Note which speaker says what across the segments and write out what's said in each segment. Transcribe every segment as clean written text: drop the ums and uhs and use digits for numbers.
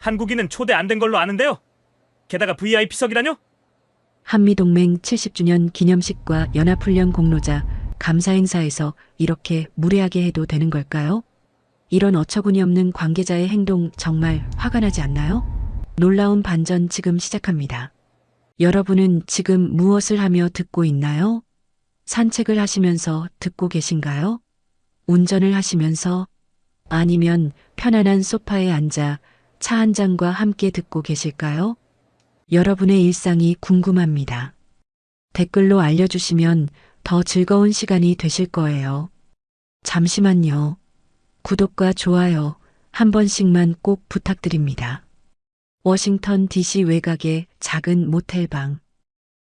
Speaker 1: 한국인은 초대 안 된 걸로 아는데요. 게다가 VIP석이라뇨?
Speaker 2: 한미동맹 70주년 기념식과 연합훈련 공로자 감사 행사에서 이렇게 무례하게 해도 되는 걸까요? 이런 어처구니 없는 관계자의 행동 정말 화가 나지 않나요? 놀라운 반전 지금 시작합니다. 여러분은 지금 무엇을 하며 듣고 있나요? 산책을 하시면서 듣고 계신가요? 운전을 하시면서 아니면 편안한 소파에 앉아 차 한 잔과 함께 듣고 계실까요? 여러분의 일상이 궁금합니다. 댓글로 알려주시면 더 즐거운 시간이 되실 거예요. 잠시만요. 구독과 좋아요 한 번씩만 꼭 부탁드립니다. 워싱턴 DC 외곽의 작은 모텔방.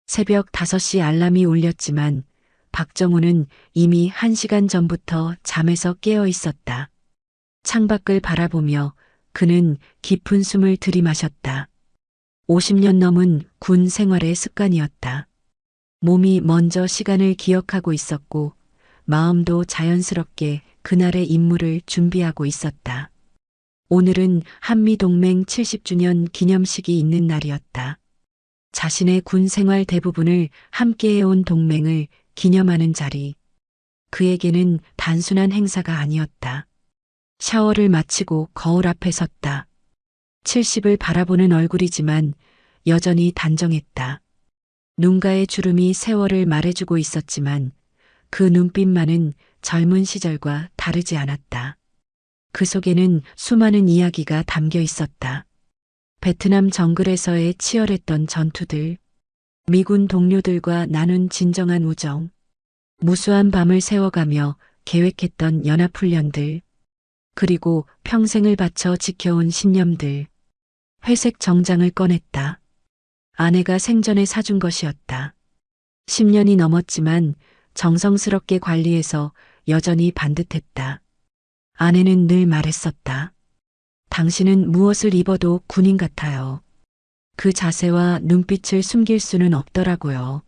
Speaker 2: 새벽 5시 알람이 울렸지만 박정우는 이미 1시간 전부터 잠에서 깨어 있었다. 창밖을 바라보며 그는 깊은 숨을 들이마셨다. 50년 넘은 군 생활의 습관이었다. 몸이 먼저 시간을 기억하고 있었고 마음도 자연스럽게 그날의 임무를 준비하고 있었다. 오늘은 한미동맹 70주년 기념식이 있는 날이었다. 자신의 군 생활 대부분을 함께해온 동맹을 기념하는 자리. 그에게는 단순한 행사가 아니었다. 샤워를 마치고 거울 앞에 섰다. 70을 바라보는 얼굴이지만 여전히 단정했다. 눈가의 주름이 세월을 말해주고 있었지만 그 눈빛만은 젊은 시절과 다르지 않았다. 그 속에는 수많은 이야기가 담겨 있었다. 베트남 정글에서의 치열했던 전투들, 미군 동료들과 나눈 진정한 우정, 무수한 밤을 새워가며 계획했던 연합훈련들, 그리고 평생을 바쳐 지켜온 신념들. 회색 정장을 꺼냈다. 아내가 생전에 사준 것이었다. 10년이 넘었지만 정성스럽게 관리해서 여전히 반듯했다. 아내는 늘 말했었다. 당신은 무엇을 입어도 군인 같아요. 그 자세와 눈빛을 숨길 수는 없더라고요.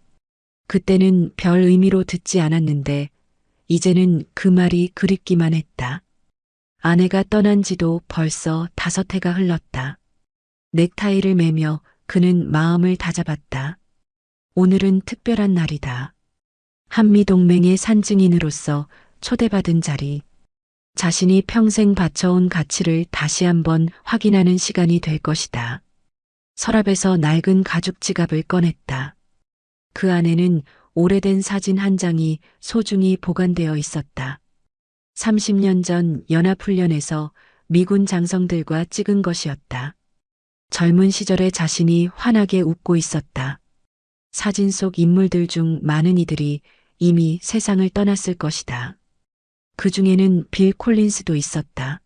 Speaker 2: 그때는 별 의미로 듣지 않았는데 이제는 그 말이 그립기만 했다. 아내가 떠난 지도 벌써 5해가 흘렀다. 넥타이를 매며 그는 마음을 다잡았다. 오늘은 특별한 날이다. 한미동맹의 산증인으로서 초대받은 자리. 자신이 평생 바쳐온 가치를 다시 한번 확인하는 시간이 될 것이다. 서랍에서 낡은 가죽 지갑을 꺼냈다. 그 안에는 오래된 사진 한 장이 소중히 보관되어 있었다. 30년 전 연합훈련에서 미군 장성들과 찍은 것이었다. 젊은 시절의 자신이 환하게 웃고 있었다. 사진 속 인물들 중 많은 이들이 이미 세상을 떠났을 것이다. 그 중에는 빌 콜린스도 있었다.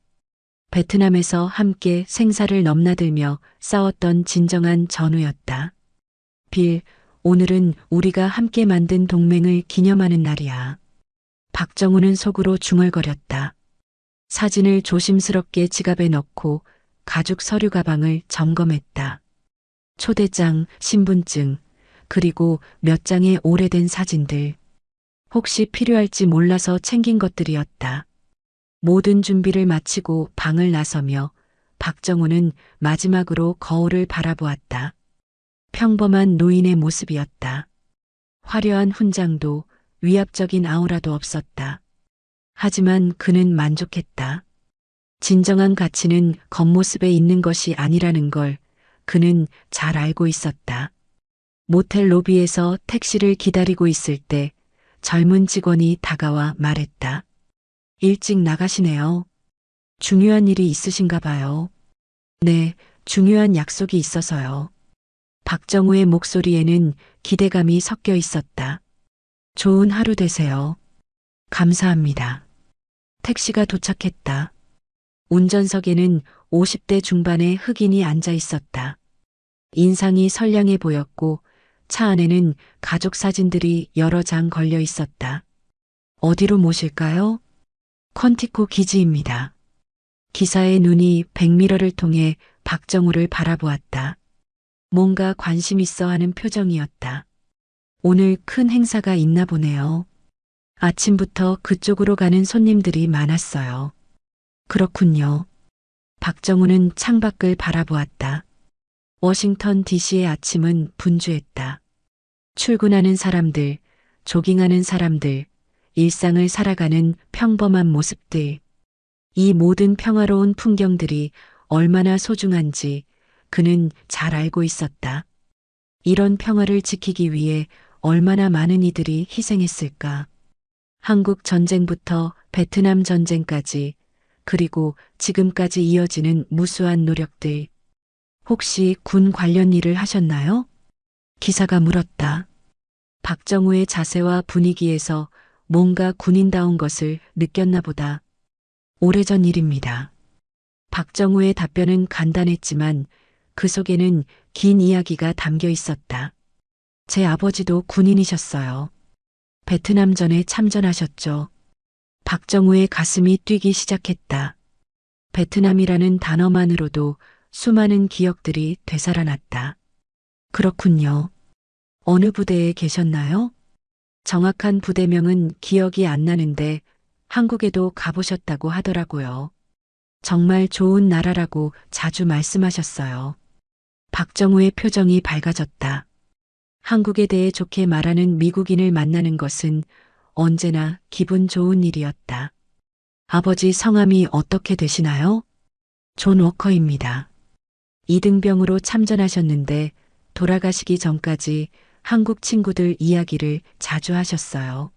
Speaker 2: 베트남에서 함께 생사를 넘나들며 싸웠던 진정한 전우였다. 빌, 오늘은 우리가 함께 만든 동맹을 기념하는 날이야. 박정우는 속으로 중얼거렸다. 사진을 조심스럽게 지갑에 넣고 가죽 서류 가방을 점검했다. 초대장, 신분증, 그리고 몇 장의 오래된 사진들. 혹시 필요할지 몰라서 챙긴 것들이었다. 모든 준비를 마치고 방을 나서며 박정우는 마지막으로 거울을 바라보았다. 평범한 노인의 모습이었다. 화려한 훈장도 위압적인 아우라도 없었다. 하지만 그는 만족했다. 진정한 가치는 겉모습에 있는 것이 아니라는 걸 그는 잘 알고 있었다. 모텔 로비에서 택시를 기다리고 있을 때 젊은 직원이 다가와 말했다. 일찍 나가시네요. 중요한 일이 있으신가 봐요. 네, 중요한 약속이 있어서요. 박정우의 목소리에는 기대감이 섞여 있었다. 좋은 하루 되세요. 감사합니다. 택시가 도착했다. 운전석에는 50대 중반의 흑인이 앉아 있었다. 인상이 선량해 보였고 차 안에는 가족 사진들이 여러 장 걸려 있었다. 어디로 모실까요? 퀀티코 기지입니다. 기사의 눈이 백미러를 통해 박정우를 바라보았다. 뭔가 관심 있어 하는 표정이었다. 오늘 큰 행사가 있나 보네요. 아침부터 그쪽으로 가는 손님들이 많았어요. 그렇군요. 박정우는 창밖을 바라보았다. 워싱턴 DC의 아침은 분주했다. 출근하는 사람들, 조깅하는 사람들, 일상을 살아가는 평범한 모습들. 이 모든 평화로운 풍경들이 얼마나 소중한지 그는 잘 알고 있었다. 이런 평화를 지키기 위해 얼마나 많은 이들이 희생했을까. 한국 전쟁부터 베트남 전쟁까지 그리고 지금까지 이어지는 무수한 노력들. 혹시 군 관련 일을 하셨나요? 기사가 물었다. 박정우의 자세와 분위기에서 뭔가 군인다운 것을 느꼈나 보다. 오래전 일입니다. 박정우의 답변은 간단했지만 그 속에는 긴 이야기가 담겨 있었다. 제 아버지도 군인이셨어요. 베트남전에 참전하셨죠. 박정우의 가슴이 뛰기 시작했다. 베트남이라는 단어만으로도 수많은 기억들이 되살아났다. 그렇군요. 어느 부대에 계셨나요? 정확한 부대명은 기억이 안 나는데 한국에도 가보셨다고 하더라고요. 정말 좋은 나라라고 자주 말씀하셨어요. 박정우의 표정이 밝아졌다. 한국에 대해 좋게 말하는 미국인을 만나는 것은 언제나 기분 좋은 일이었다. 아버지 성함이 어떻게 되시나요? 존 워커입니다. 이등병으로 참전하셨는데 돌아가시기 전까지 한국 친구들 이야기를 자주 하셨어요.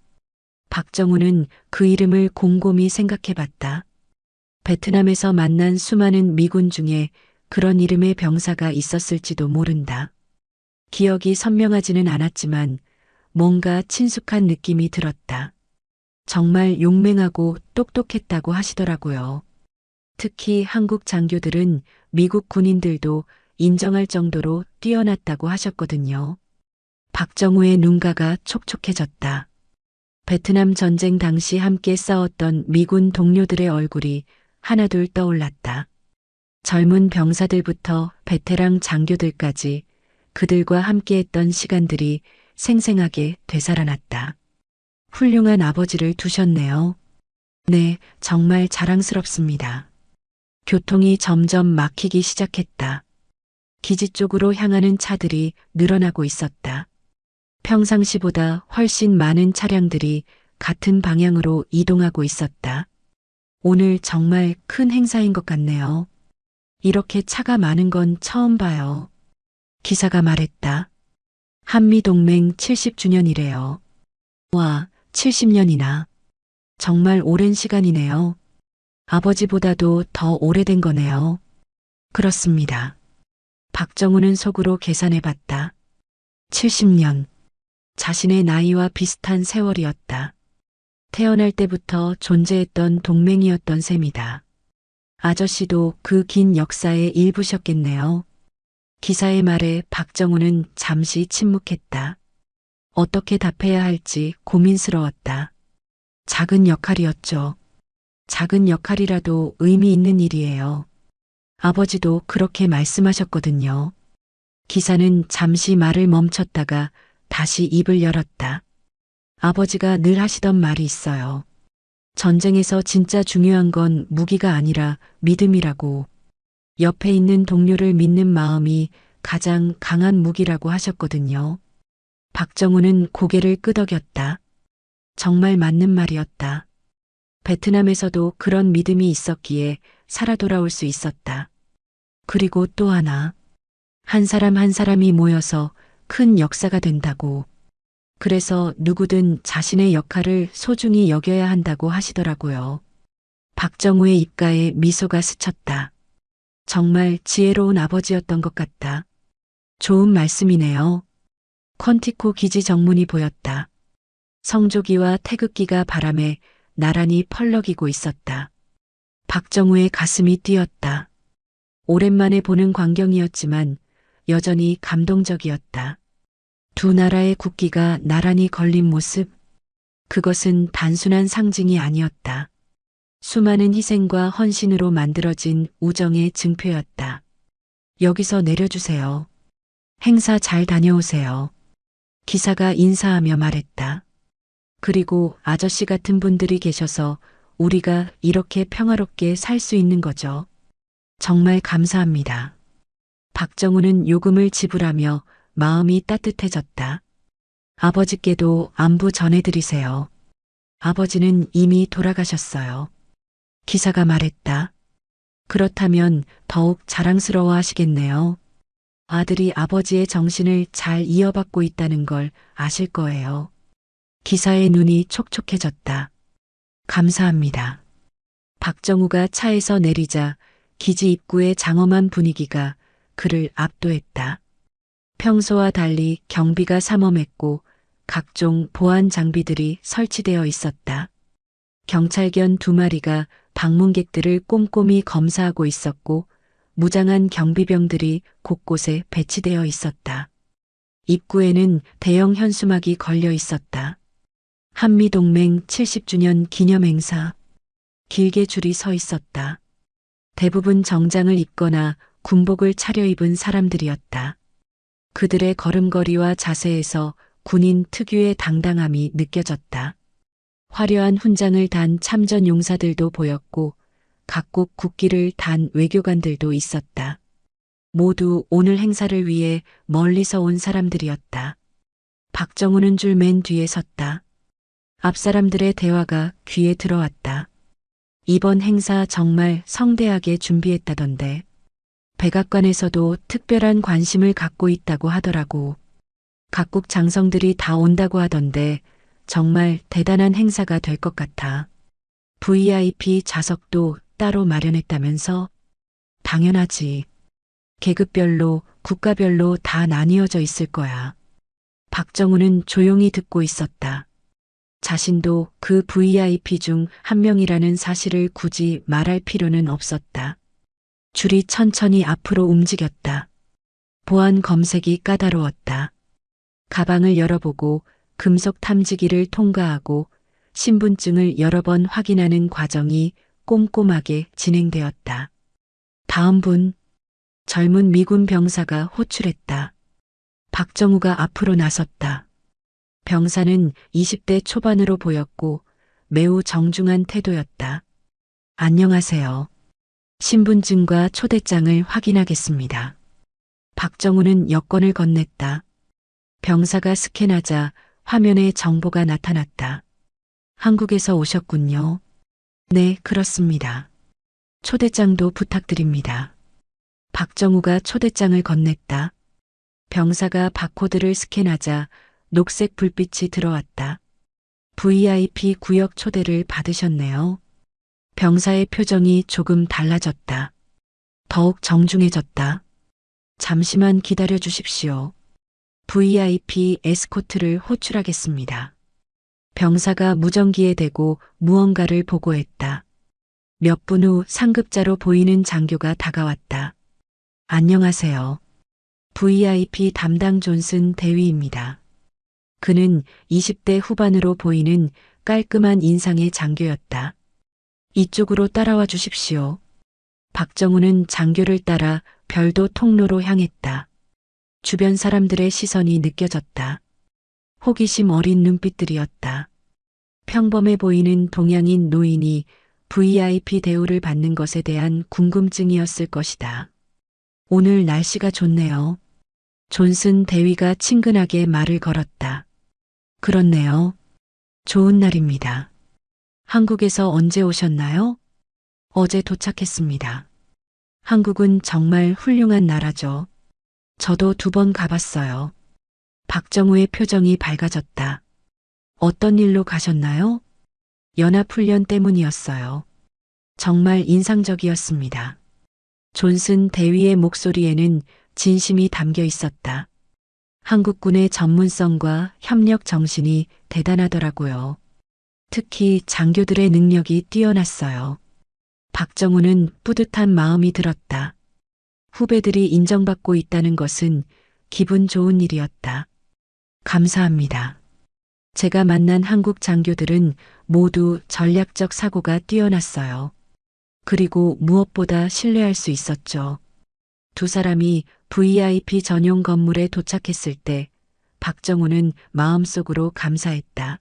Speaker 2: 박정우는 그 이름을 곰곰이 생각해 봤다. 베트남에서 만난 수많은 미군 중에 그런 이름의 병사가 있었을지도 모른다. 기억이 선명하지는 않았지만 뭔가 친숙한 느낌이 들었다. 정말 용맹하고 똑똑했다고 하시더라고요. 특히 한국 장교들은 미국 군인들도 인정할 정도로 뛰어났다고 하셨거든요. 박정우의 눈가가 촉촉해졌다. 베트남 전쟁 당시 함께 싸웠던 미군 동료들의 얼굴이 하나둘 떠올랐다. 젊은 병사들부터 베테랑 장교들까지 그들과 함께했던 시간들이 생생하게 되살아났다. 훌륭한 아버지를 두셨네요. 네, 정말 자랑스럽습니다. 교통이 점점 막히기 시작했다. 기지 쪽으로 향하는 차들이 늘어나고 있었다. 평상시보다 훨씬 많은 차량들이 같은 방향으로 이동하고 있었다. 오늘 정말 큰 행사인 것 같네요. 이렇게 차가 많은 건 처음 봐요. 기사가 말했다. 한미동맹 70주년이래요. 와, 70년이나. 정말 오랜 시간이네요. 아버지보다도 더 오래된 거네요. 그렇습니다. 박정우는 속으로 계산해 봤다. 70년. 자신의 나이와 비슷한 세월이었다. 태어날 때부터 존재했던 동맹이었던 셈이다. 아저씨도 그 긴 역사의 일부셨겠네요. 기사의 말에 박정우는 잠시 침묵했다. 어떻게 답해야 할지 고민스러웠다. 작은 역할이었죠. 작은 역할이라도 의미 있는 일이에요. 아버지도 그렇게 말씀하셨거든요. 기사는 잠시 말을 멈췄다가 다시 입을 열었다. 아버지가 늘 하시던 말이 있어요. 전쟁에서 진짜 중요한 건 무기가 아니라 믿음이라고. 옆에 있는 동료를 믿는 마음이 가장 강한 무기라고 하셨거든요. 박정우는 고개를 끄덕였다. 정말 맞는 말이었다. 베트남에서도 그런 믿음이 있었기에 살아 돌아올 수 있었다. 그리고 또 하나. 한 사람 한 사람이 모여서 큰 역사가 된다고. 그래서 누구든 자신의 역할을 소중히 여겨야 한다고 하시더라고요. 박정우의 입가에 미소가 스쳤다. 정말 지혜로운 아버지였던 것 같다. 좋은 말씀이네요. 퀀티코 기지 정문이 보였다. 성조기와 태극기가 바람에 나란히 펄럭이고 있었다. 박정우의 가슴이 뛰었다. 오랜만에 보는 광경이었지만 여전히 감동적이었다. 두 나라의 국기가 나란히 걸린 모습, 그것은 단순한 상징이 아니었다. 수많은 희생과 헌신으로 만들어진 우정의 증표였다. 여기서 내려주세요. 행사 잘 다녀오세요. 기사가 인사하며 말했다. 그리고 아저씨 같은 분들이 계셔서 우리가 이렇게 평화롭게 살 수 있는 거죠. 정말 감사합니다. 박정우는 요금을 지불하며 마음이 따뜻해졌다. 아버지께도 안부 전해드리세요. 아버지는 이미 돌아가셨어요. 기사가 말했다. 그렇다면 더욱 자랑스러워 하시겠네요. 아들이 아버지의 정신을 잘 이어받고 있다는 걸 아실 거예요. 기사의 눈이 촉촉해졌다. 감사합니다. 박정우가 차에서 내리자 기지 입구의 장엄한 분위기가 그를 압도했다. 평소와 달리 경비가 삼엄했고 각종 보안 장비들이 설치되어 있었다. 경찰견 2마리가 방문객들을 꼼꼼히 검사하고 있었고 무장한 경비병들이 곳곳에 배치되어 있었다. 입구에는 대형 현수막이 걸려 있었다. 한미동맹 70주년 기념행사. 길게 줄이 서 있었다. 대부분 정장을 입거나 군복을 차려입은 사람들이었다. 그들의 걸음걸이와 자세에서 군인 특유의 당당함이 느껴졌다. 화려한 훈장을 단 참전 용사들도 보였고 각국 국기를 단 외교관들도 있었다. 모두 오늘 행사를 위해 멀리서 온 사람들이었다. 박정우는 줄 맨 뒤에 섰다. 앞 사람들의 대화가 귀에 들어왔다. 이번 행사 정말 성대하게 준비했다던데. 백악관에서도 특별한 관심을 갖고 있다고 하더라고. 각국 장성들이 다 온다고 하던데 정말 대단한 행사가 될 것 같아. VIP 좌석도 따로 마련했다면서? 당연하지. 계급별로, 국가별로 다 나뉘어져 있을 거야. 박정우는 조용히 듣고 있었다. 자신도 그 VIP 중 한 명이라는 사실을 굳이 말할 필요는 없었다. 줄이 천천히 앞으로 움직였다. 보안 검색이 까다로웠다. 가방을 열어보고 금속 탐지기를 통과하고 신분증을 여러 번 확인하는 과정이 꼼꼼하게 진행되었다. 다음 분, 젊은 미군 병사가 호출했다. 박정우가 앞으로 나섰다. 병사는 20대 초반으로 보였고 매우 정중한 태도였다. 안녕하세요. 신분증과 초대장을 확인하겠습니다. 박정우는 여권을 건넸다. 병사가 스캔하자 화면에 정보가 나타났다. 한국에서 오셨군요. 네, 그렇습니다. 초대장도 부탁드립니다. 박정우가 초대장을 건넸다. 병사가 바코드를 스캔하자 녹색 불빛이 들어왔다. VIP 구역 초대를 받으셨네요. 병사의 표정이 조금 달라졌다. 더욱 정중해졌다. 잠시만 기다려 주십시오. VIP 에스코트를 호출하겠습니다. 병사가 무전기에 대고 무언가를 보고했다. 몇 분 후 상급자로 보이는 장교가 다가왔다. 안녕하세요. VIP 담당 존슨 대위입니다. 그는 20대 후반으로 보이는 깔끔한 인상의 장교였다. 이쪽으로 따라와 주십시오. 박정우는 장교를 따라 별도 통로로 향했다. 주변 사람들의 시선이 느껴졌다. 호기심 어린 눈빛들이었다. 평범해 보이는 동양인 노인이 VIP 대우를 받는 것에 대한 궁금증이었을 것이다. 오늘 날씨가 좋네요. 존슨 대위가 친근하게 말을 걸었다. 그렇네요. 좋은 날입니다. 한국에서 언제 오셨나요? 어제 도착했습니다. 한국은 정말 훌륭한 나라죠. 저도 2번 가봤어요. 박정우의 표정이 밝아졌다. 어떤 일로 가셨나요? 연합훈련 때문이었어요. 정말 인상적이었습니다. 존슨 대위의 목소리에는 진심이 담겨 있었다. 한국군의 전문성과 협력 정신이 대단하더라고요. 특히 장교들의 능력이 뛰어났어요. 박정우는 뿌듯한 마음이 들었다. 후배들이 인정받고 있다는 것은 기분 좋은 일이었다. 감사합니다. 제가 만난 한국 장교들은 모두 전략적 사고가 뛰어났어요. 그리고 무엇보다 신뢰할 수 있었죠. 2 사람이 VIP 전용 건물에 도착했을 때 박정우는 마음속으로 감사했다.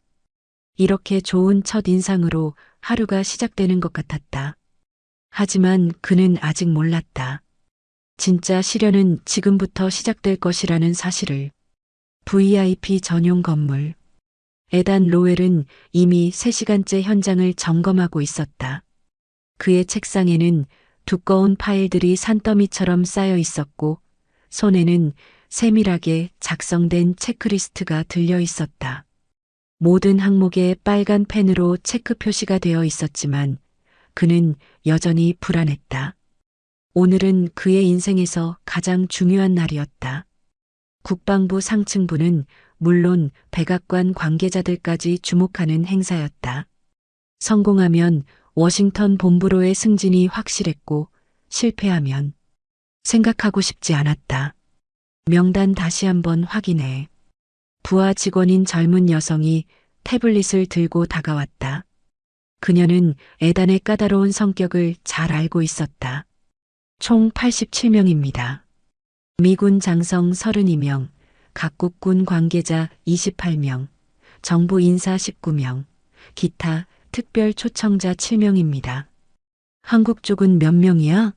Speaker 2: 이렇게 좋은 첫 인상으로 하루가 시작되는 것 같았다. 하지만 그는 아직 몰랐다. 진짜 시련은 지금부터 시작될 것이라는 사실을. VIP 전용 건물. 에단 로웰은 이미 3시간째 현장을 점검하고 있었다. 그의 책상에는 두꺼운 파일들이 산더미처럼 쌓여 있었고 손에는 세밀하게 작성된 체크리스트가 들려 있었다. 모든 항목에 빨간 펜으로 체크 표시가 되어 있었지만 그는 여전히 불안했다. 오늘은 그의 인생에서 가장 중요한 날이었다. 국방부 상층부는 물론 백악관 관계자들까지 주목하는 행사였다. 성공하면 워싱턴 본부로의 승진이 확실했고 실패하면 생각하고 싶지 않았다. 명단 다시 한번 확인해. 부하 직원인 젊은 여성이 태블릿을 들고 다가왔다. 그녀는 에단의 까다로운 성격을 잘 알고 있었다. 총 87명입니다. 미군 장성 32명, 각국군 관계자 28명, 정부 인사 19명, 기타 특별 초청자 7명입니다. 한국 쪽은 몇 명이야?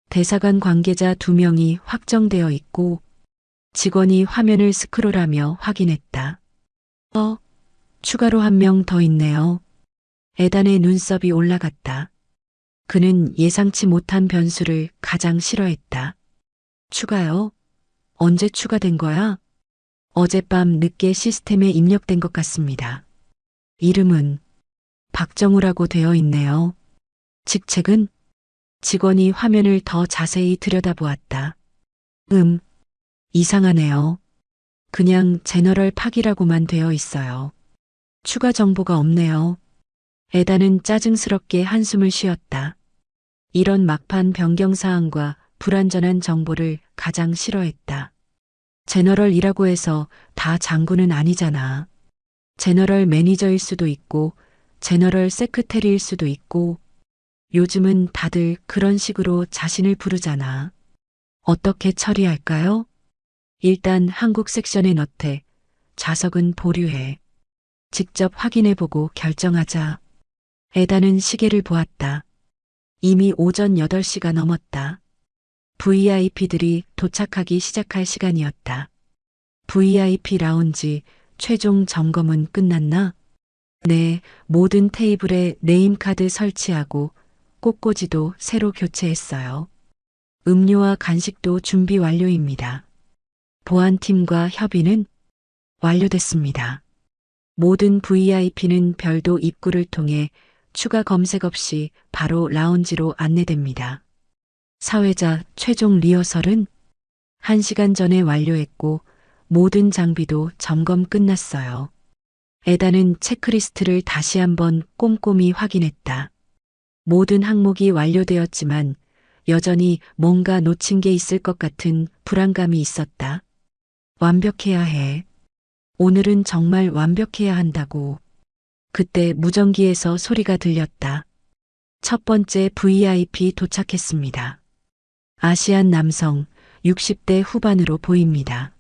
Speaker 2: 대사관 관계자 2명이 확정되어 있고 직원이 화면을 스크롤하며 확인했다. 추가로 1명 더 있네요. 에단의 눈썹이 올라갔다. 그는 예상치 못한 변수를 가장 싫어했다. 추가요? 언제 추가된 거야? 어젯밤 늦게 시스템에 입력된 것 같습니다. 이름은 박정우라고 되어 있네요. 직책은? 직원이 화면을 더 자세히 들여다보았다. 이상하네요. 그냥 제너럴 팍이라고만 되어 있어요. 추가 정보가 없네요. 에단은 짜증스럽게 한숨을 쉬었다. 이런 막판 변경 사항과 불완전한 정보를 가장 싫어했다. 제너럴이라고 해서 다 장군은 아니잖아. 제너럴 매니저일 수도 있고 제너럴 세크테리일 수도 있고 요즘은 다들 그런 식으로 자신을 부르잖아. 어떻게 처리할까요? 일단 한국 섹션에 넣되 좌석은 보류해. 직접 확인해보고 결정하자. 에단은 시계를 보았다. 이미 오전 8시가 넘었다. VIP들이 도착하기 시작할 시간이었다. VIP 라운지 최종 점검은 끝났나? 네, 모든 테이블에 네임카드 설치하고 꽃꽂이도 새로 교체했어요. 음료와 간식도 준비 완료입니다. 보안팀과 협의는 완료됐습니다. 모든 VIP는 별도 입구를 통해 추가 검색 없이 바로 라운지로 안내됩니다. 사회자 최종 리허설은 1시간 전에 완료했고 모든 장비도 점검 끝났어요. 에단은 체크리스트를 다시 한번 꼼꼼히 확인했다. 모든 항목이 완료되었지만 여전히 뭔가 놓친 게 있을 것 같은 불안감이 있었다. 완벽해야 해. 오늘은 정말 완벽해야 한다고. 그때 무전기에서 소리가 들렸다. 첫 번째 VIP 도착했습니다. 아시안 남성 60대 후반으로 보입니다.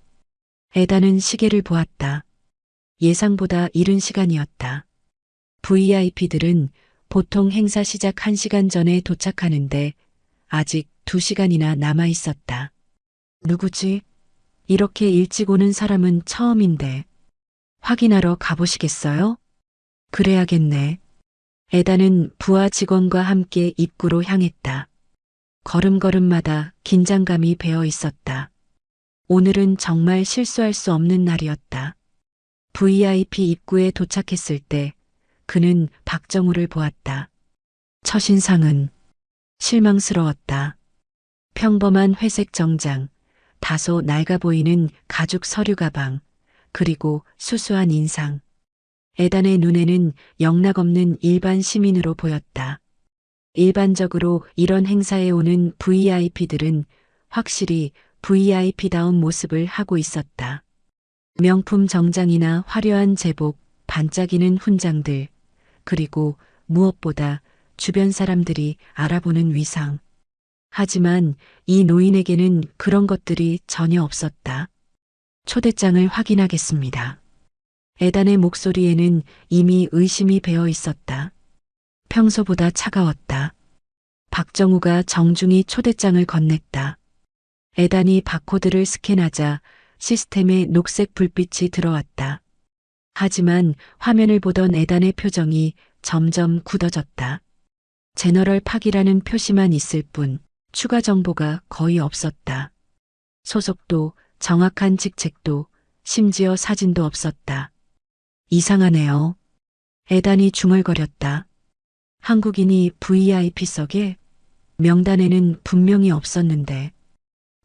Speaker 2: 에단은 시계를 보았다. 예상보다 이른 시간이었다. VIP들은 보통 행사 시작 1시간 전에 도착하는데 아직 2시간이나 남아 있었다. 누구지? 이렇게 일찍 오는 사람은 처음인데. 확인하러 가보시겠어요? 그래야겠네. 에단은 부하 직원과 함께 입구로 향했다. 걸음걸음마다 긴장감이 배어 있었다. 오늘은 정말 실수할 수 없는 날이었다. VIP 입구에 도착했을 때 그는 박정우를 보았다. 첫인상은 실망스러웠다. 평범한 회색 정장, 다소 낡아 보이는 가죽 서류 가방, 그리고 수수한 인상. 에단의 눈에는 영락없는 일반 시민으로 보였다. 일반적으로 이런 행사에 오는 VIP들은 확실히 VIP다운 모습을 하고 있었다. 명품 정장이나 화려한 제복, 반짝이는 훈장들, 그리고 무엇보다 주변 사람들이 알아보는 위상. 하지만 이 노인에게는 그런 것들이 전혀 없었다. 초대장을 확인하겠습니다. 에단의 목소리에는 이미 의심이 배어 있었다. 평소보다 차가웠다. 박정우가 정중히 초대장을 건넸다. 에단이 바코드를 스캔하자 시스템에 녹색 불빛이 들어왔다. 하지만 화면을 보던 에단의 표정이 점점 굳어졌다. 제너럴 팍이라는 표시만 있을 뿐 추가 정보가 거의 없었다. 소속도, 정확한 직책도, 심지어 사진도 없었다. 이상하네요. 에단이 중얼거렸다. 한국인이 VIP석에 명단에는 분명히 없었는데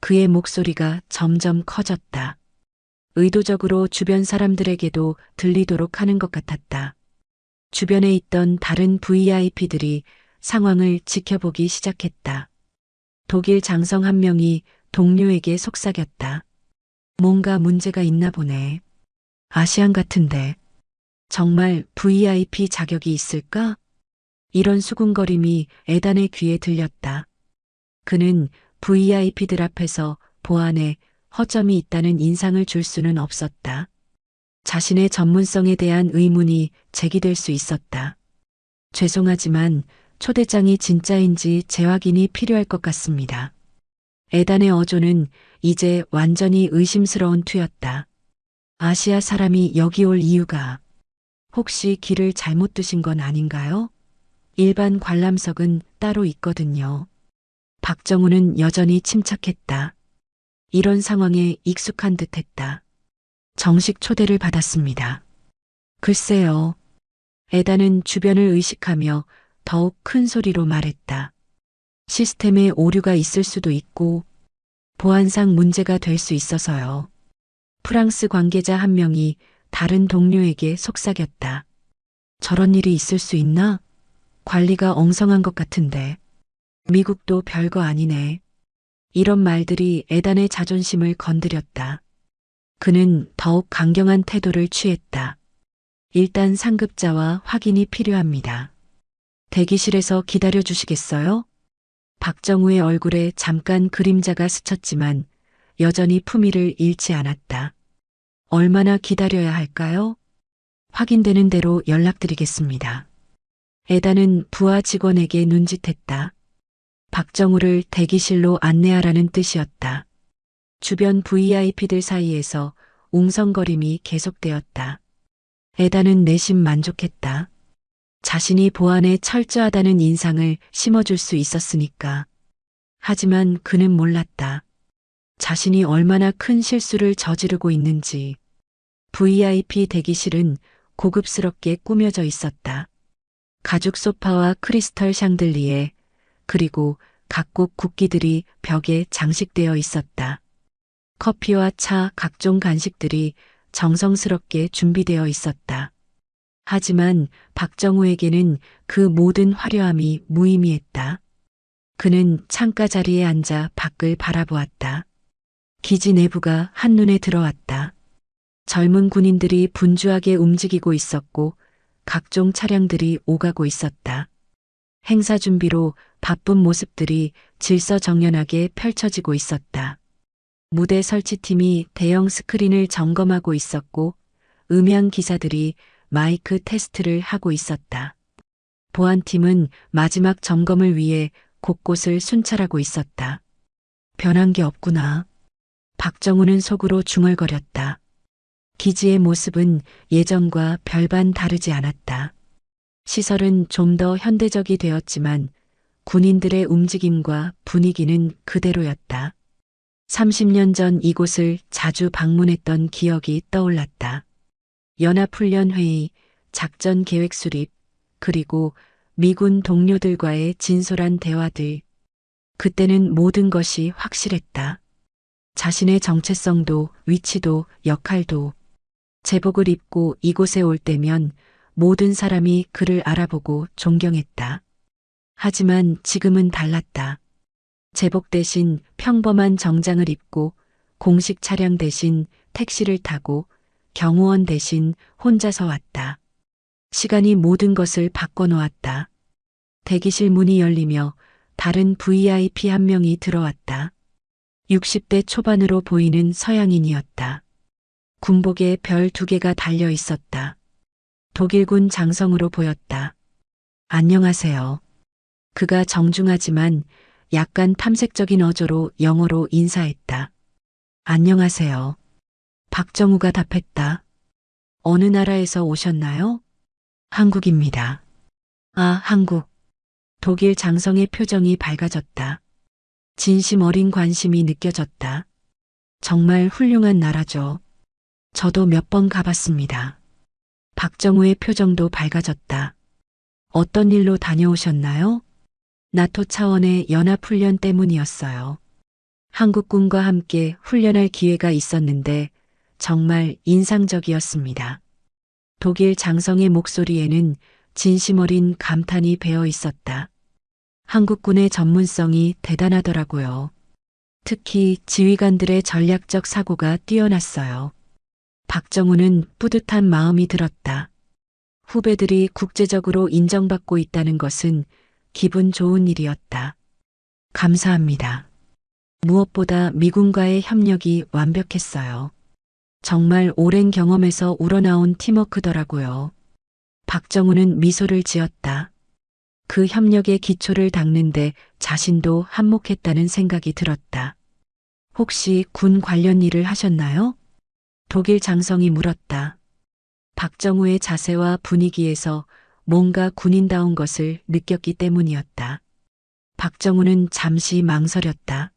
Speaker 2: 그의 목소리가 점점 커졌다. 의도적으로 주변 사람들에게도 들리도록 하는 것 같았다. 주변에 있던 다른 VIP들이 상황을 지켜보기 시작했다. 독일 장성 한 명이 동료에게 속삭였다. 뭔가 문제가 있나 보네. 아시안 같은데. 정말 VIP 자격이 있을까? 이런 수군거림이 에단의 귀에 들렸다. 그는 VIP들 앞에서 보안에 허점이 있다는 인상을 줄 수는 없었다. 자신의 전문성에 대한 의문이 제기될 수 있었다. 죄송하지만 초대장이 진짜인지 재확인이 필요할 것 같습니다. 에단의 어조는 이제 완전히 의심스러운 투였다. 아시아 사람이 여기 올 이유가 혹시 길을 잘못 드신 건 아닌가요? 일반 관람석은 따로 있거든요. 박정우는 여전히 침착했다. 이런 상황에 익숙한 듯했다. 정식 초대를 받았습니다. 글쎄요. 에단은 주변을 의식하며 더욱 큰 소리로 말했다. 시스템에 오류가 있을 수도 있고 보안상 문제가 될 수 있어서요. 프랑스 관계자 한 명이 다른 동료에게 속삭였다. 저런 일이 있을 수 있나? 관리가 엉성한 것 같은데. 미국도 별거 아니네. 이런 말들이 에단의 자존심을 건드렸다. 그는 더욱 강경한 태도를 취했다. 일단 상급자와 확인이 필요합니다. 대기실에서 기다려 주시겠어요? 박정우의 얼굴에 잠깐 그림자가 스쳤지만 여전히 품위를 잃지 않았다. 얼마나 기다려야 할까요? 확인되는 대로 연락드리겠습니다. 에단은 부하 직원에게 눈짓했다. 박정우를 대기실로 안내하라는 뜻이었다. 주변 VIP들 사이에서 웅성거림이 계속되었다. 에단은 내심 만족했다. 자신이 보안에 철저하다는 인상을 심어줄 수 있었으니까. 하지만 그는 몰랐다. 자신이 얼마나 큰 실수를 저지르고 있는지. VIP 대기실은 고급스럽게 꾸며져 있었다. 가죽 소파와 크리스털 샹들리에 그리고 각국 국기들이 벽에 장식되어 있었다. 커피와 차, 각종 간식들이 정성스럽게 준비되어 있었다. 하지만 박정우에게는 그 모든 화려함이 무의미했다. 그는 창가 자리에 앉아 밖을 바라보았다. 기지 내부가 한눈에 들어왔다. 젊은 군인들이 분주하게 움직이고 있었고 각종 차량들이 오가고 있었다. 행사 준비로 바쁜 모습들이 질서정연하게 펼쳐지고 있었다. 무대 설치팀이 대형 스크린을 점검하고 있었고 음향 기사들이 마이크 테스트를 하고 있었다. 보안팀은 마지막 점검을 위해 곳곳을 순찰하고 있었다. 변한 게 없구나. 박정우는 속으로 중얼거렸다. 기지의 모습은 예전과 별반 다르지 않았다. 시설은 좀 더 현대적이 되었지만 군인들의 움직임과 분위기는 그대로였다. 30년 전 이곳을 자주 방문했던 기억이 떠올랐다. 연합훈련회의, 작전 계획 수립, 그리고 미군 동료들과의 진솔한 대화들. 그때는 모든 것이 확실했다. 자신의 정체성도 위치도 역할도. 제복을 입고 이곳에 올 때면 모든 사람이 그를 알아보고 존경했다. 하지만 지금은 달랐다. 제복 대신 평범한 정장을 입고 공식 차량 대신 택시를 타고 경호원 대신 혼자서 왔다. 시간이 모든 것을 바꿔놓았다. 대기실 문이 열리며 다른 VIP 한 명이 들어왔다. 60대 초반으로 보이는 서양인이었다. 군복에 별 2개가 달려 있었다. 독일군 장성으로 보였다. 안녕하세요. 그가 정중하지만 약간 탐색적인 어조로 영어로 인사했다. 안녕하세요. 박정우가 답했다. 어느 나라에서 오셨나요? 한국입니다. 아, 한국. 독일 장성의 표정이 밝아졌다. 진심 어린 관심이 느껴졌다. 정말 훌륭한 나라죠. 저도 몇 번 가봤습니다. 박정우의 표정도 밝아졌다. 어떤 일로 다녀오셨나요? 나토 차원의 연합훈련 때문이었어요. 한국군과 함께 훈련할 기회가 있었는데 정말 인상적이었습니다. 독일 장성의 목소리에는 진심 어린 감탄이 배어 있었다. 한국군의 전문성이 대단하더라고요. 특히 지휘관들의 전략적 사고가 뛰어났어요. 박정우는 뿌듯한 마음이 들었다. 후배들이 국제적으로 인정받고 있다는 것은 기분 좋은 일이었다. 감사합니다. 무엇보다 미군과의 협력이 완벽했어요. 정말 오랜 경험에서 우러나온 팀워크더라고요. 박정우는 미소를 지었다. 그 협력의 기초를 닦는데 자신도 한몫했다는 생각이 들었다. 혹시 군 관련 일을 하셨나요? 독일 장성이 물었다. 박정우의 자세와 분위기에서 뭔가 군인다운 것을 느꼈기 때문이었다. 박정우는 잠시 망설였다.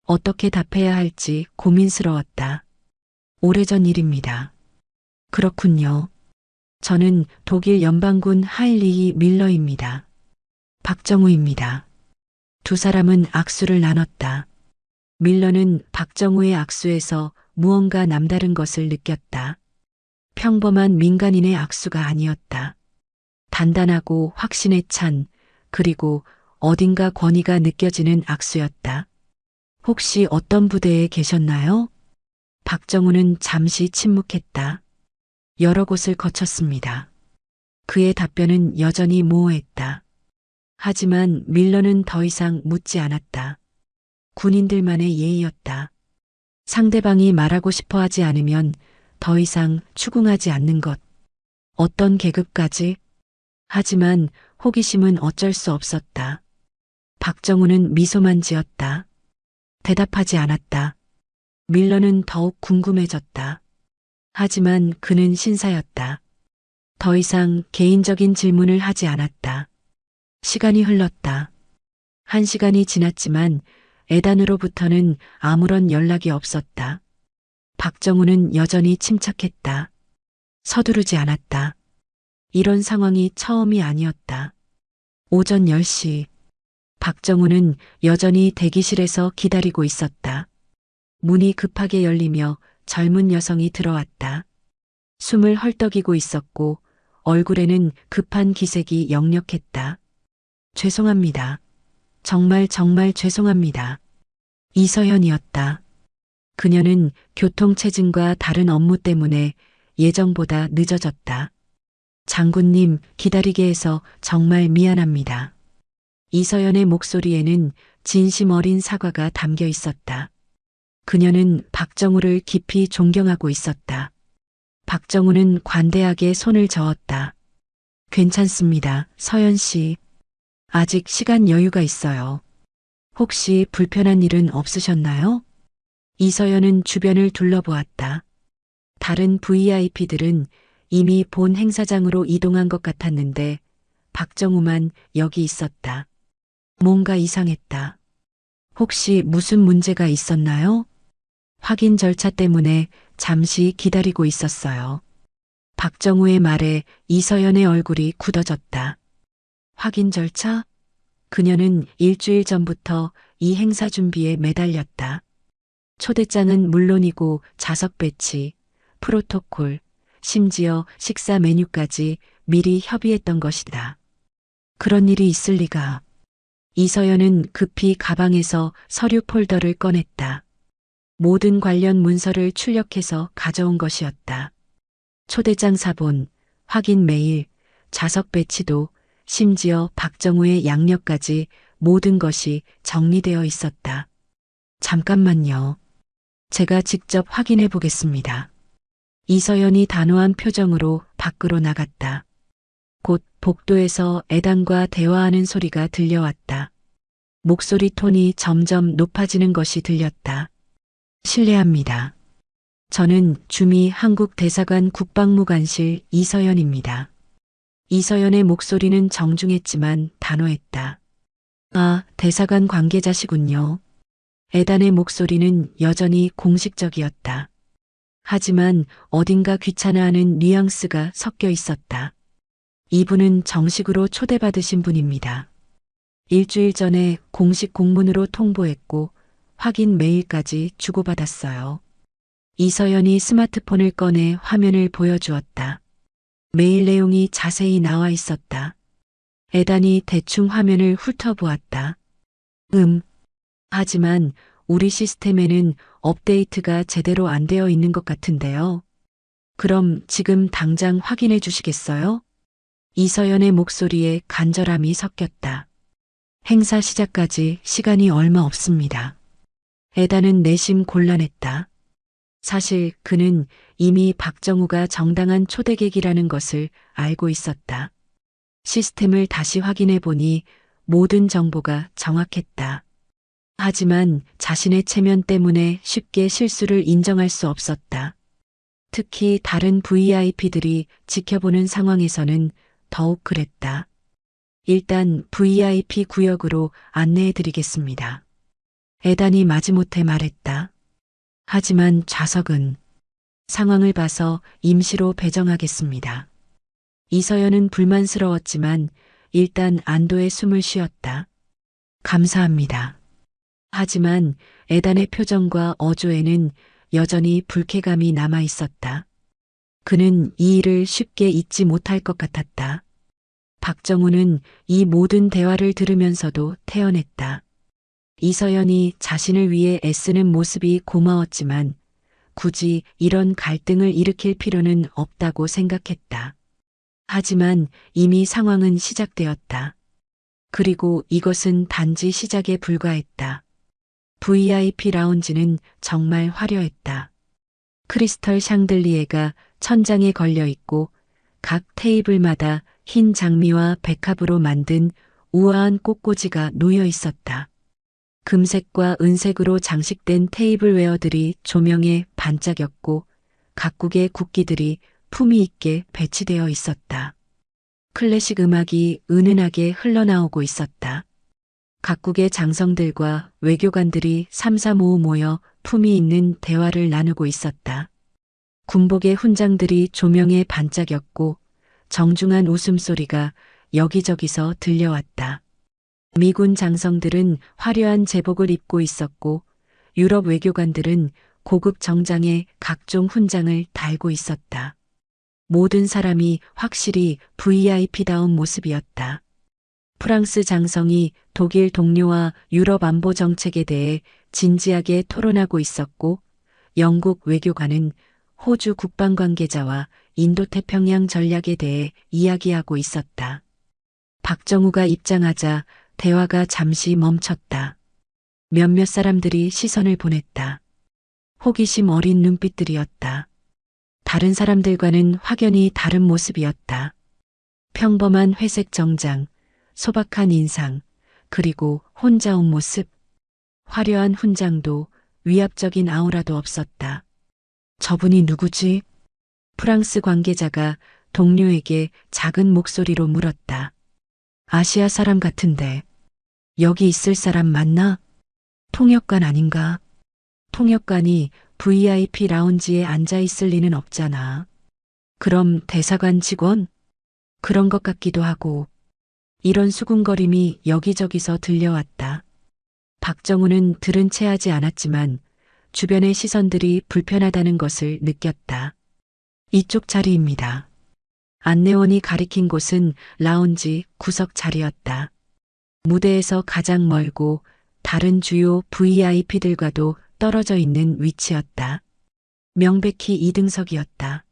Speaker 2: 어떻게 답해야 할지 고민스러웠다. 오래전 일입니다. 그렇군요. 저는 독일 연방군 하일리히 밀러입니다. 박정우입니다. 두 사람은 악수를 나눴다. 밀러는 박정우의 악수에서 무언가 남다른 것을 느꼈다. 평범한 민간인의 악수가 아니었다. 단단하고 확신에 찬, 그리고 어딘가 권위가 느껴지는 악수였다. 혹시 어떤 부대에 계셨나요? 박정우는 잠시 침묵했다. 여러 곳을 거쳤습니다. 그의 답변은 여전히 모호했다. 하지만 밀러는 더 이상 묻지 않았다. 군인들만의 예의였다. 상대방이 말하고 싶어 하지 않으면 더 이상 추궁하지 않는 것. 어떤 계급까지? 하지만 호기심은 어쩔 수 없었다. 박정우는 미소만 지었다. 대답하지 않았다. 밀러는 더욱 궁금해졌다. 하지만 그는 신사였다. 더 이상 개인적인 질문을 하지 않았다. 시간이 흘렀다. 1시간이 지났지만 에단으로부터는 아무런 연락이 없었다. 박정우는 여전히 침착했다. 서두르지 않았다. 이런 상황이 처음이 아니었다. 오전 10시. 박정우는 여전히 대기실에서 기다리고 있었다. 문이 급하게 열리며 젊은 여성이 들어왔다. 숨을 헐떡이고 있었고 얼굴에는 급한 기색이 역력했다. 죄송합니다. 정말 죄송합니다. 이서연이었다. 그녀는 교통체증과 다른 업무 때문에 예정보다 늦어졌다. 장군님, 기다리게 해서 정말 미안합니다. 이서연의 목소리에는 진심 어린 사과가 담겨 있었다. 그녀는 박정우를 깊이 존경하고 있었다. 박정우는 관대하게 손을 저었다. 괜찮습니다, 서연 씨. 아직 시간 여유가 있어요. 혹시 불편한 일은 없으셨나요? 이서연은 주변을 둘러보았다. 다른 VIP들은 이미 본 행사장으로 이동한 것 같았는데 박정우만 여기 있었다. 뭔가 이상했다. 혹시 무슨 문제가 있었나요? 확인 절차 때문에 잠시 기다리고 있었어요. 박정우의 말에 이서연의 얼굴이 굳어졌다. 확인 절차? 그녀는 일주일 전부터 이 행사 준비에 매달렸다. 초대장은 물론이고 좌석 배치, 프로토콜, 심지어 식사 메뉴까지 미리 협의했던 것이다. 그런 일이 있을 리가. 이서연은 급히 가방에서 서류 폴더를 꺼냈다. 모든 관련 문서를 출력해서 가져온 것이었다. 초대장 사본, 확인 메일, 좌석 배치도 심지어 박정우의 양력까지 모든 것이 정리되어 있었다. 잠깐만요. 제가 직접 확인해 보겠습니다. 이서연이 단호한 표정으로 밖으로 나갔다. 곧 복도에서 애단과 대화하는 소리가 들려왔다. 목소리 톤이 점점 높아지는 것이 들렸다. 실례합니다. 저는 주미 한국 대사관 국방무관실 이서연입니다. 이서연의 목소리는 정중했지만 단호했다. 아, 대사관 관계자시군요. 애단의 목소리는 여전히 공식적이었다. 하지만 어딘가 귀찮아하는 뉘앙스가 섞여 있었다. 이분은 정식으로 초대받으신 분입니다. 일주일 전에 공식 공문으로 통보했고 확인 메일까지 주고받았어요. 이서연이 스마트폰을 꺼내 화면을 보여주었다. 메일 내용이 자세히 나와 있었다. 애단이 대충 화면을 훑어보았다. 하지만 우리 시스템에는 업데이트가 제대로 안 되어 있는 것 같은데요. 그럼 지금 당장 확인해 주시겠어요? 이서연의 목소리에 간절함이 섞였다. 행사 시작까지 시간이 얼마 없습니다. 애단은 내심 곤란했다. 사실 그는 이미 박정우가 정당한 초대객이라는 것을 알고 있었다. 시스템을 다시 확인해 보니 모든 정보가 정확했다. 하지만 자신의 체면 때문에 쉽게 실수를 인정할 수 없었다. 특히 다른 VIP들이 지켜보는 상황에서는 더욱 그랬다. 일단 VIP 구역으로 안내해 드리겠습니다. 애단이 마지못해 말했다. 하지만 좌석은 상황을 봐서 임시로 배정하겠습니다. 이서연은 불만스러웠지만 일단 안도의 숨을 쉬었다. 감사합니다. 하지만 애단의 표정과 어조에는 여전히 불쾌감이 남아 있었다. 그는 이 일을 쉽게 잊지 못할 것 같았다. 박정우는 이 모든 대화를 들으면서도 태연했다. 이서연이 자신을 위해 애쓰는 모습이 고마웠지만 굳이 이런 갈등을 일으킬 필요는 없다고 생각했다. 하지만 이미 상황은 시작되었다. 그리고 이것은 단지 시작에 불과했다. VIP 라운지는 정말 화려했다. 크리스털 샹들리에가 천장에 걸려 있고 각 테이블마다 흰 장미와 백합으로 만든 우아한 꽃꽂이가 놓여 있었다. 금색과 은색으로 장식된 테이블웨어들이 조명에 반짝였고 각국의 국기들이 품위 있게 배치되어 있었다. 클래식 음악이 은은하게 흘러나오고 있었다. 각국의 장성들과 외교관들이 삼삼오오 모여 품위 있는 대화를 나누고 있었다. 군복의 훈장들이 조명에 반짝였고 정중한 웃음소리가 여기저기서 들려왔다. 미군 장성들은 화려한 제복을 입고 있었고 유럽 외교관들은 고급 정장에 각종 훈장을 달고 있었다. 모든 사람이 확실히 VIP다운 모습이었다. 프랑스 장성이 독일 동료와 유럽 안보 정책에 대해 진지하게 토론하고 있었고 영국 외교관은 호주 국방 관계자와 인도태평양 전략에 대해 이야기하고 있었다. 박정우가 입장하자 대화가 잠시 멈췄다. 몇몇 사람들이 시선을 보냈다. 호기심 어린 눈빛들이었다. 다른 사람들과는 확연히 다른 모습이었다. 평범한 회색 정장, 소박한 인상, 그리고 혼자 온 모습. 화려한 훈장도 위압적인 아우라도 없었다. 저분이 누구지? 프랑스 관계자가 동료에게 작은 목소리로 물었다. 아시아 사람 같은데 여기 있을 사람 맞나? 통역관 아닌가? 통역관이 VIP 라운지에 앉아 있을 리는 없잖아. 그럼 대사관 직원? 그런 것 같기도 하고. 이런 수군거림이 여기저기서 들려왔다. 박정우는 들은 채 하지 않았지만 주변의 시선들이 불편하다는 것을 느꼈다. 이쪽 자리입니다. 안내원이 가리킨 곳은 라운지 구석 자리였다. 무대에서 가장 멀고 다른 주요 VIP들과도 떨어져 있는 위치였다. 명백히 2등석이었다.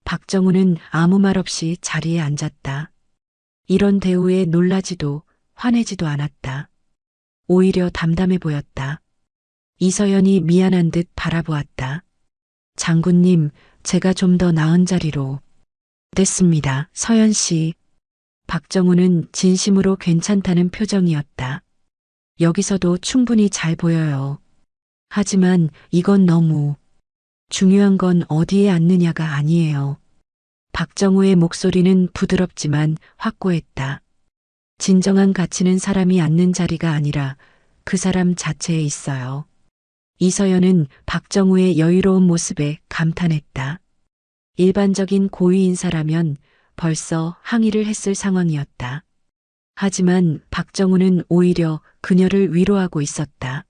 Speaker 2: 박정우는 아무 말 없이 자리에 앉았다. 이런 대우에 놀라지도 화내지도 않았다. 오히려 담담해 보였다. 이서연이 미안한 듯 바라보았다. 장군님, 제가 좀 더 나은 자리로. 됐습니다, 서연 씨. 박정우는 진심으로 괜찮다는 표정이었다. 여기서도 충분히 잘 보여요. 하지만 이건 너무 중요한 건 어디에 앉느냐가 아니에요. 박정우의 목소리는 부드럽지만 확고했다. 진정한 가치는 사람이 앉는 자리가 아니라 그 사람 자체에 있어요. 이서연은 박정우의 여유로운 모습에 감탄했다. 일반적인 고위 인사라면 벌써 항의를 했을 상황이었다. 하지만 박정우는 오히려 그녀를 위로하고 있었다.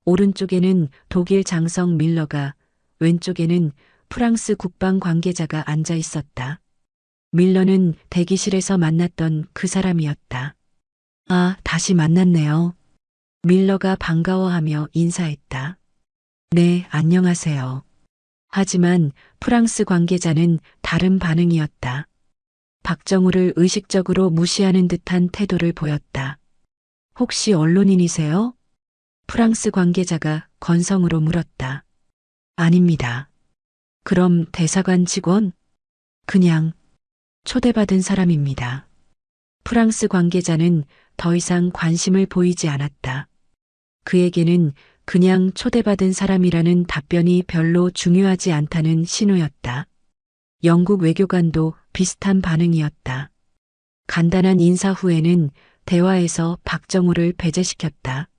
Speaker 2: 오른쪽에는 독일 장성 밀러가, 왼쪽에는 프랑스 국방 관계자가 앉아 있었다. 밀러는 대기실에서 만났던 그 사람이었다. 아, 다시 만났네요. 밀러가 반가워하며 인사했다. 네, 안녕하세요. 하지만 프랑스 관계자는 다른 반응이었다. 박정우를 의식적으로 무시하는 듯한 태도를 보였다. 혹시 언론인이세요? 프랑스 관계자가 건성으로 물었다. 아닙니다. 그럼 대사관 직원? 그냥 초대받은 사람입니다. 프랑스 관계자는 더 이상 관심을 보이지 않았다. 그에게는 그냥 초대받은 사람이라는 답변이 별로 중요하지 않다는 신호였다. 영국 외교관도 비슷한 반응이었다. 간단한 인사 후에는 대화에서 박정우를 배제시켰다.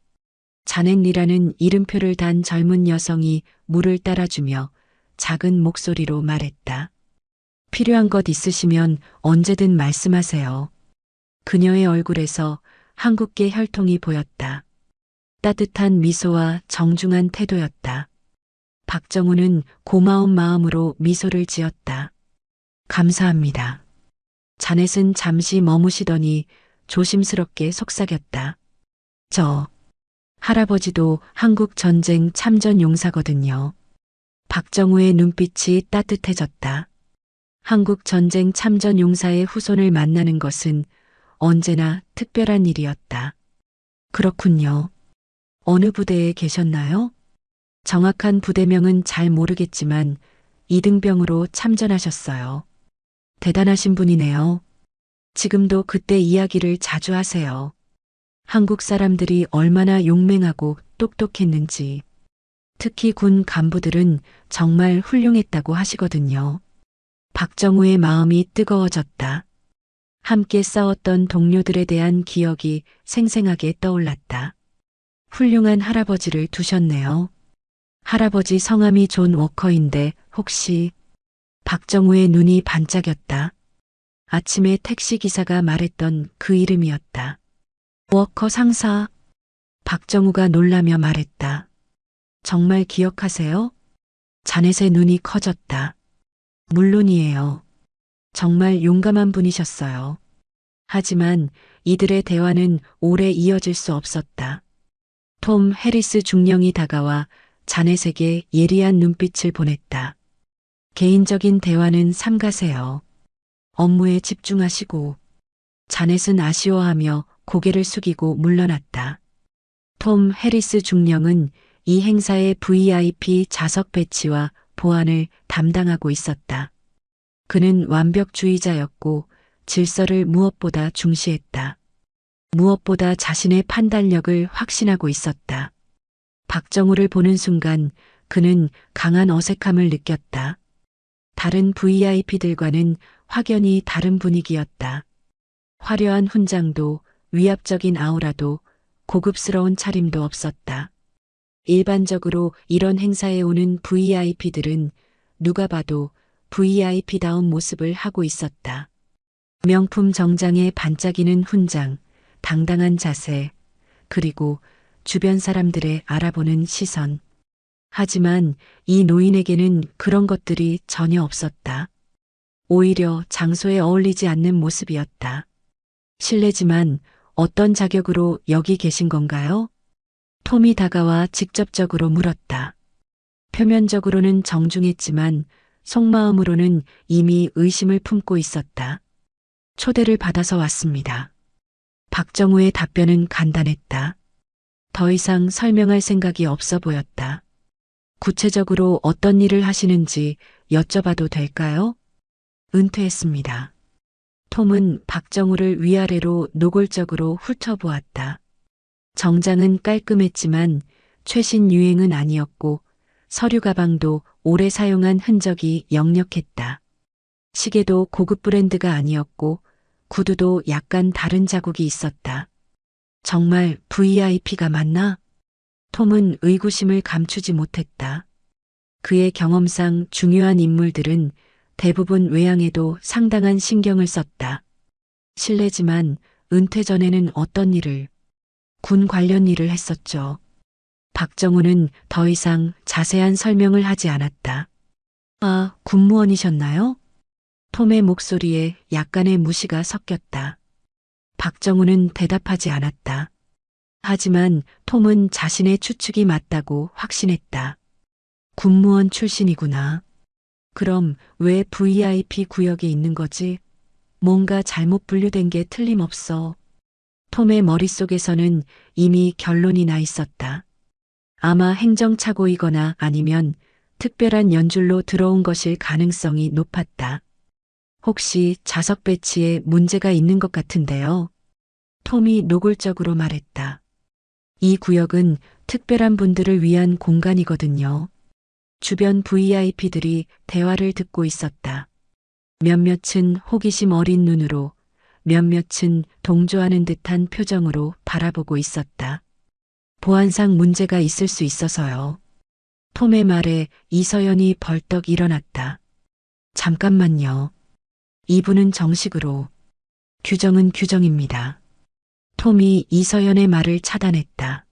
Speaker 2: 자넷리라는 이름표를 단 젊은 여성이 물을 따라주며 작은 목소리로 말했다. 필요한 것 있으시면 언제든 말씀하세요. 그녀의 얼굴에서 한국계 혈통이 보였다. 따뜻한 미소와 정중한 태도였다. 박정우는 고마운 마음으로 미소를 지었다. 감사합니다. 자넷은 잠시 머무시더니 조심스럽게 속삭였다. 저 할아버지도 한국 전쟁 참전 용사거든요. 박정우의 눈빛이 따뜻해졌다. 한국 전쟁 참전 용사의 후손을 만나는 것은 언제나 특별한 일이었다. 그렇군요. 어느 부대에 계셨나요? 정확한 부대명은 잘 모르겠지만 이등병으로 참전하셨어요. 대단하신 분이네요. 지금도 그때 이야기를 자주 하세요. 한국 사람들이 얼마나 용맹하고 똑똑했는지. 특히 군 간부들은 정말 훌륭했다고 하시거든요. 박정우의 마음이 뜨거워졌다. 함께 싸웠던 동료들에 대한 기억이 생생하게 떠올랐다. 훌륭한 할아버지를 두셨네요. 할아버지 성함이 존 워커인데 혹시... 박정우의 눈이 반짝였다. 아침에 택시기사가 말했던 그 이름이었다. 워커 상사. 박정우가 놀라며 말했다. 정말 기억하세요? 자넷의 눈이 커졌다. 물론이에요. 정말 용감한 분이셨어요. 하지만 이들의 대화는 오래 이어질 수 없었다. 톰 해리스 중령이 다가와 자넷에게 예리한 눈빛을 보냈다. 개인적인 대화는 삼가세요. 업무에 집중하시고. 자넷은 아쉬워하며 고개를 숙이고 물러났다. 톰 해리스 중령은 이 행사의 VIP 좌석 배치와 보안을 담당하고 있었다. 그는 완벽주의자였고 질서를 무엇보다 중시했다. 무엇보다 자신의 판단력을 확신하고 있었다. 박정우를 보는 순간 그는 강한 어색함을 느꼈다. 다른 VIP들과는 확연히 다른 분위기였다. 화려한 훈장도 위압적인 아우라도 고급스러운 차림도 없었다. 일반적으로 이런 행사에 오는 VIP들은 누가 봐도 VIP다운 모습을 하고 있었다. 명품 정장에 반짝이는 훈장, 당당한 자세, 그리고 주변 사람들의 알아보는 시선. 하지만 이 노인에게는 그런 것들이 전혀 없었다. 오히려 장소에 어울리지 않는 모습이었다. 실례지만 어떤 자격으로 여기 계신 건가요? 톰이 다가와 직접적으로 물었다. 표면적으로는 정중했지만 속마음으로는 이미 의심을 품고 있었다. 초대를 받아서 왔습니다. 박정우의 답변은 간단했다. 더 이상 설명할 생각이 없어 보였다. 구체적으로 어떤 일을 하시는지 여쭤봐도 될까요? 은퇴했습니다. 톰은 박정우를 위아래로 노골적으로 훑어보았다. 정장은 깔끔했지만 최신 유행은 아니었고 서류 가방도 오래 사용한 흔적이 역력했다. 시계도 고급 브랜드가 아니었고 구두도 약간 다른 자국이 있었다. 정말 VIP가 맞나? 톰은 의구심을 감추지 못했다. 그의 경험상 중요한 인물들은 대부분 외양에도 상당한 신경을 썼다. 실례지만 은퇴 전에는 어떤 일을? 군 관련 일을 했었죠. 박정우는 더 이상 자세한 설명을 하지 않았다. 아, 군무원이셨나요? 톰의 목소리에 약간의 무시가 섞였다. 박정우는 대답하지 않았다. 하지만 톰은 자신의 추측이 맞다고 확신했다. 군무원 출신이구나. 그럼 왜 VIP 구역에 있는 거지? 뭔가 잘못 분류된 게 틀림없어. 톰의 머릿속에서는 이미 결론이 나 있었다. 아마 행정착오이거나 아니면 특별한 연줄로 들어온 것일 가능성이 높았다. 혹시 좌석 배치에 문제가 있는 것 같은데요. 톰이 노골적으로 말했다. 이 구역은 특별한 분들을 위한 공간이거든요. 주변 VIP들이 대화를 듣고 있었다. 몇몇은 호기심 어린 눈으로, 몇몇은 동조하는 듯한 표정으로 바라보고 있었다. 보안상 문제가 있을 수 있어서요. 톰의 말에 이서연이 벌떡 일어났다. 잠깐만요. 이분은 정식으로. 규정은 규정입니다. 톰이 이서연의 말을 차단했다.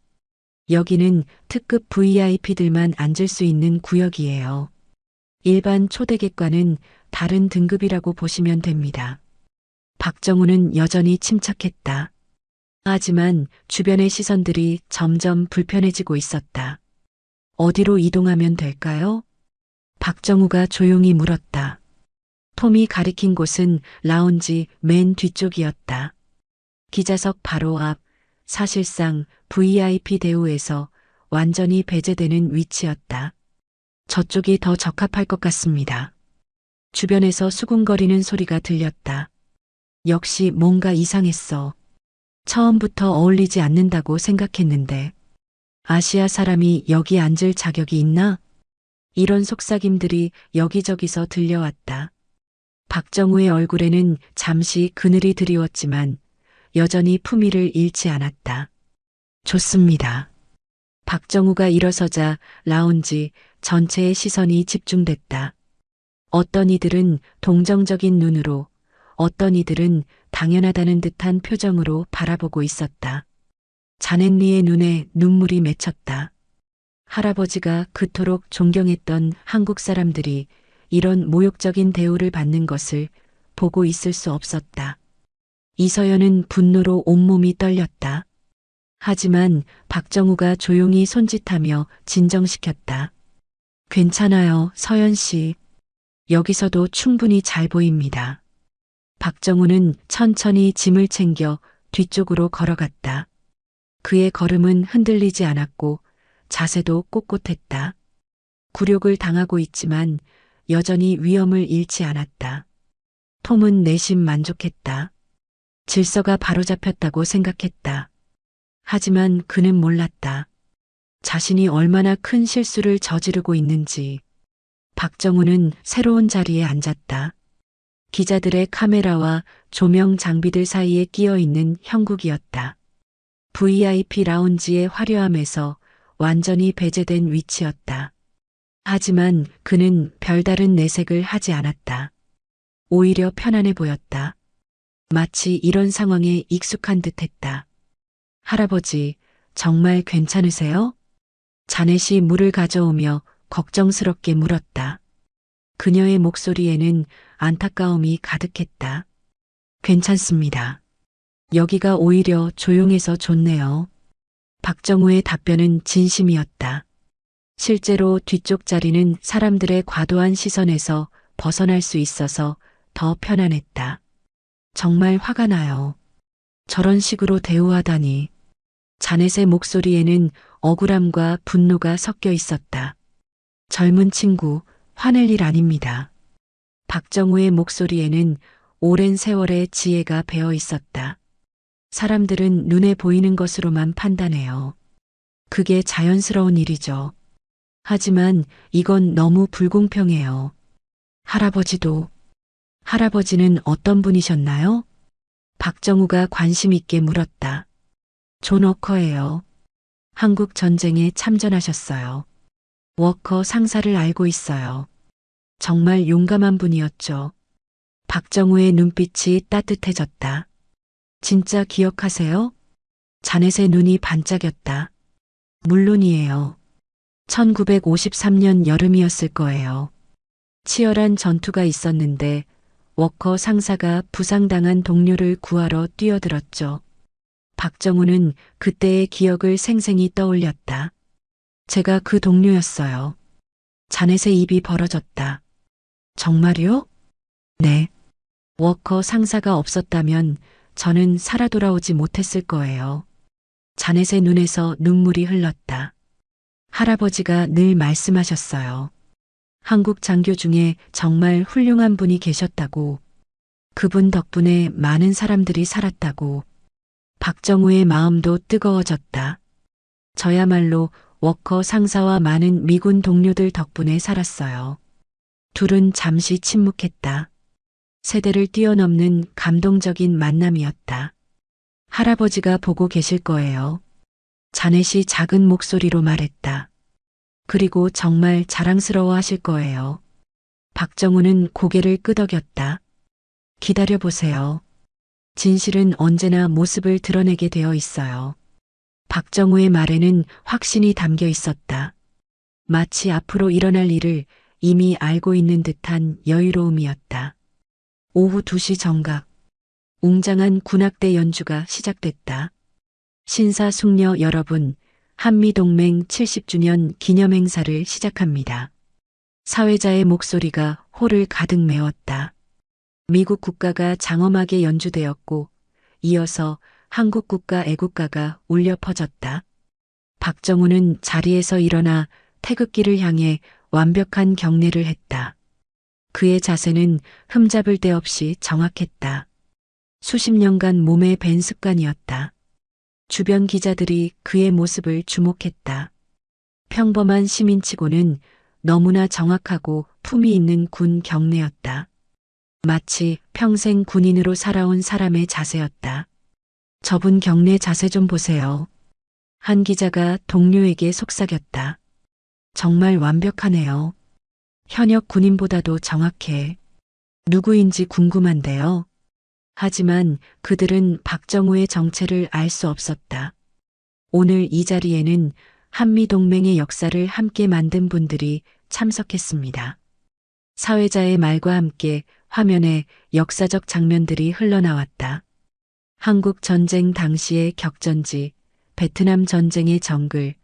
Speaker 2: 여기는 특급 VIP들만 앉을 수 있는 구역이에요. 일반 초대객과는 다른 등급이라고 보시면 됩니다. 박정우는 여전히 침착했다. 하지만 주변의 시선들이 점점 불편해지고 있었다. 어디로 이동하면 될까요? 박정우가 조용히 물었다. 톰이 가리킨 곳은 라운지 맨 뒤쪽이었다. 기자석 바로 앞, 사실상 VIP 대우에서 완전히 배제되는 위치였다. 저쪽이 더 적합할 것 같습니다. 주변에서 수군거리는 소리가 들렸다. 역시 뭔가 이상했어. 처음부터 어울리지 않는다고 생각했는데. 아시아 사람이 여기 앉을 자격이 있나? 이런 속삭임들이 여기저기서 들려왔다. 박정우의 얼굴에는 잠시 그늘이 드리웠지만 여전히 품위를 잃지 않았다. 좋습니다. 박정우가 일어서자 라운지 전체의 시선이 집중됐다. 어떤 이들은 동정적인 눈으로, 어떤 이들은 당연하다는 듯한 표정으로 바라보고 있었다. 자넷리의 눈에 눈물이 맺혔다. 할아버지가 그토록 존경했던 한국 사람들이 이런 모욕적인 대우를 받는 것을 보고 있을 수 없었다. 이서연은 분노로 온몸이 떨렸다. 하지만 박정우가 조용히 손짓하며 진정시켰다. 괜찮아요, 서연 씨. 여기서도 충분히 잘 보입니다. 박정우는 천천히 짐을 챙겨 뒤쪽으로 걸어갔다. 그의 걸음은 흔들리지 않았고 자세도 꼿꼿했다. 굴욕을 당하고 있지만 여전히 위엄을 잃지 않았다. 톰은 내심 만족했다. 질서가 바로잡혔다고 생각했다. 하지만 그는 몰랐다. 자신이 얼마나 큰 실수를 저지르고 있는지. 박정우는 새로운 자리에 앉았다. 기자들의 카메라와 조명 장비들 사이에 끼어 있는 형국이었다. VIP 라운지의 화려함에서 완전히 배제된 위치였다. 하지만 그는 별다른 내색을 하지 않았다. 오히려 편안해 보였다. 마치 이런 상황에 익숙한 듯했다. 할아버지, 정말 괜찮으세요? 자넷이 물을 가져오며 걱정스럽게 물었다. 그녀의 목소리에는 안타까움이 가득했다. 괜찮습니다. 여기가 오히려 조용해서 좋네요. 박정우의 답변은 진심이었다. 실제로 뒤쪽 자리는 사람들의 과도한 시선에서 벗어날 수 있어서 더 편안했다. 정말 화가 나요. 저런 식으로 대우하다니. 자넷의 목소리에는 억울함과 분노가 섞여 있었다. 젊은 친구, 화낼 일 아닙니다. 박정우의 목소리에는 오랜 세월의 지혜가 배어 있었다. 사람들은 눈에 보이는 것으로만 판단해요. 그게 자연스러운 일이죠. 하지만 이건 너무 불공평해요. 할아버지는 어떤 분이셨나요? 박정우가 관심 있게 물었다. 존 워커예요. 한국 전쟁에 참전하셨어요. 워커 상사를 알고 있어요. 정말 용감한 분이었죠. 박정우의 눈빛이 따뜻해졌다. 진짜 기억하세요? 자넷의 눈이 반짝였다. 물론이에요. 1953년 여름이었을 거예요. 치열한 전투가 있었는데 워커 상사가 부상당한 동료를 구하러 뛰어들었죠. 박정우는 그때의 기억을 생생히 떠올렸다. 제가 그 동료였어요. 자넷의 입이 벌어졌다. 정말요? 네. 워커 상사가 없었다면 저는 살아 돌아오지 못했을 거예요. 자넷의 눈에서 눈물이 흘렀다. 할아버지가 늘 말씀하셨어요. 한국 장교 중에 정말 훌륭한 분이 계셨다고. 그분 덕분에 많은 사람들이 살았다고. 박정우의 마음도 뜨거워졌다. 저야말로 워커 상사와 많은 미군 동료들 덕분에 살았어요. 둘은 잠시 침묵했다. 세대를 뛰어넘는 감동적인 만남이었다. 할아버지가 보고 계실 거예요. 자넷이 작은 목소리로 말했다. 그리고 정말 자랑스러워 하실 거예요. 박정우는 고개를 끄덕였다. 기다려보세요. 진실은 언제나 모습을 드러내게 되어 있어요. 박정우의 말에는 확신이 담겨 있었다. 마치 앞으로 일어날 일을 이미 알고 있는 듯한 여유로움이었다. 오후 2시 정각, 웅장한 군악대 연주가 시작됐다. 신사숙녀 여러분, 한미동맹 70주년 기념행사를 시작합니다. 사회자의 목소리가 홀을 가득 메웠다. 미국 국가가 장엄하게 연주되었고 이어서 한국 국가 애국가가 울려 퍼졌다. 박정우는 자리에서 일어나 태극기를 향해 완벽한 경례를 했다. 그의 자세는 흠잡을 데 없이 정확했다. 수십 년간 몸에 밴 습관이었다. 주변 기자들이 그의 모습을 주목했다. 평범한 시민치고는 너무나 정확하고 품위 있는 군 경례였다. 마치 평생 군인으로 살아온 사람의 자세였다. 저분 경례 자세 좀 보세요. 한 기자가 동료에게 속삭였다. 정말 완벽하네요. 현역 군인보다도 정확해. 누구인지 궁금한데요. 하지만 그들은 박정우의 정체를 알 수 없었다. 오늘 이 자리에는 한미동맹의 역사를 함께 만든 분들이 참석했습니다. 사회자의 말과 함께 화면에 역사적 장면들이 흘러나왔다. 한국 전쟁 당시의 격전지, 베트남 전쟁의 정글,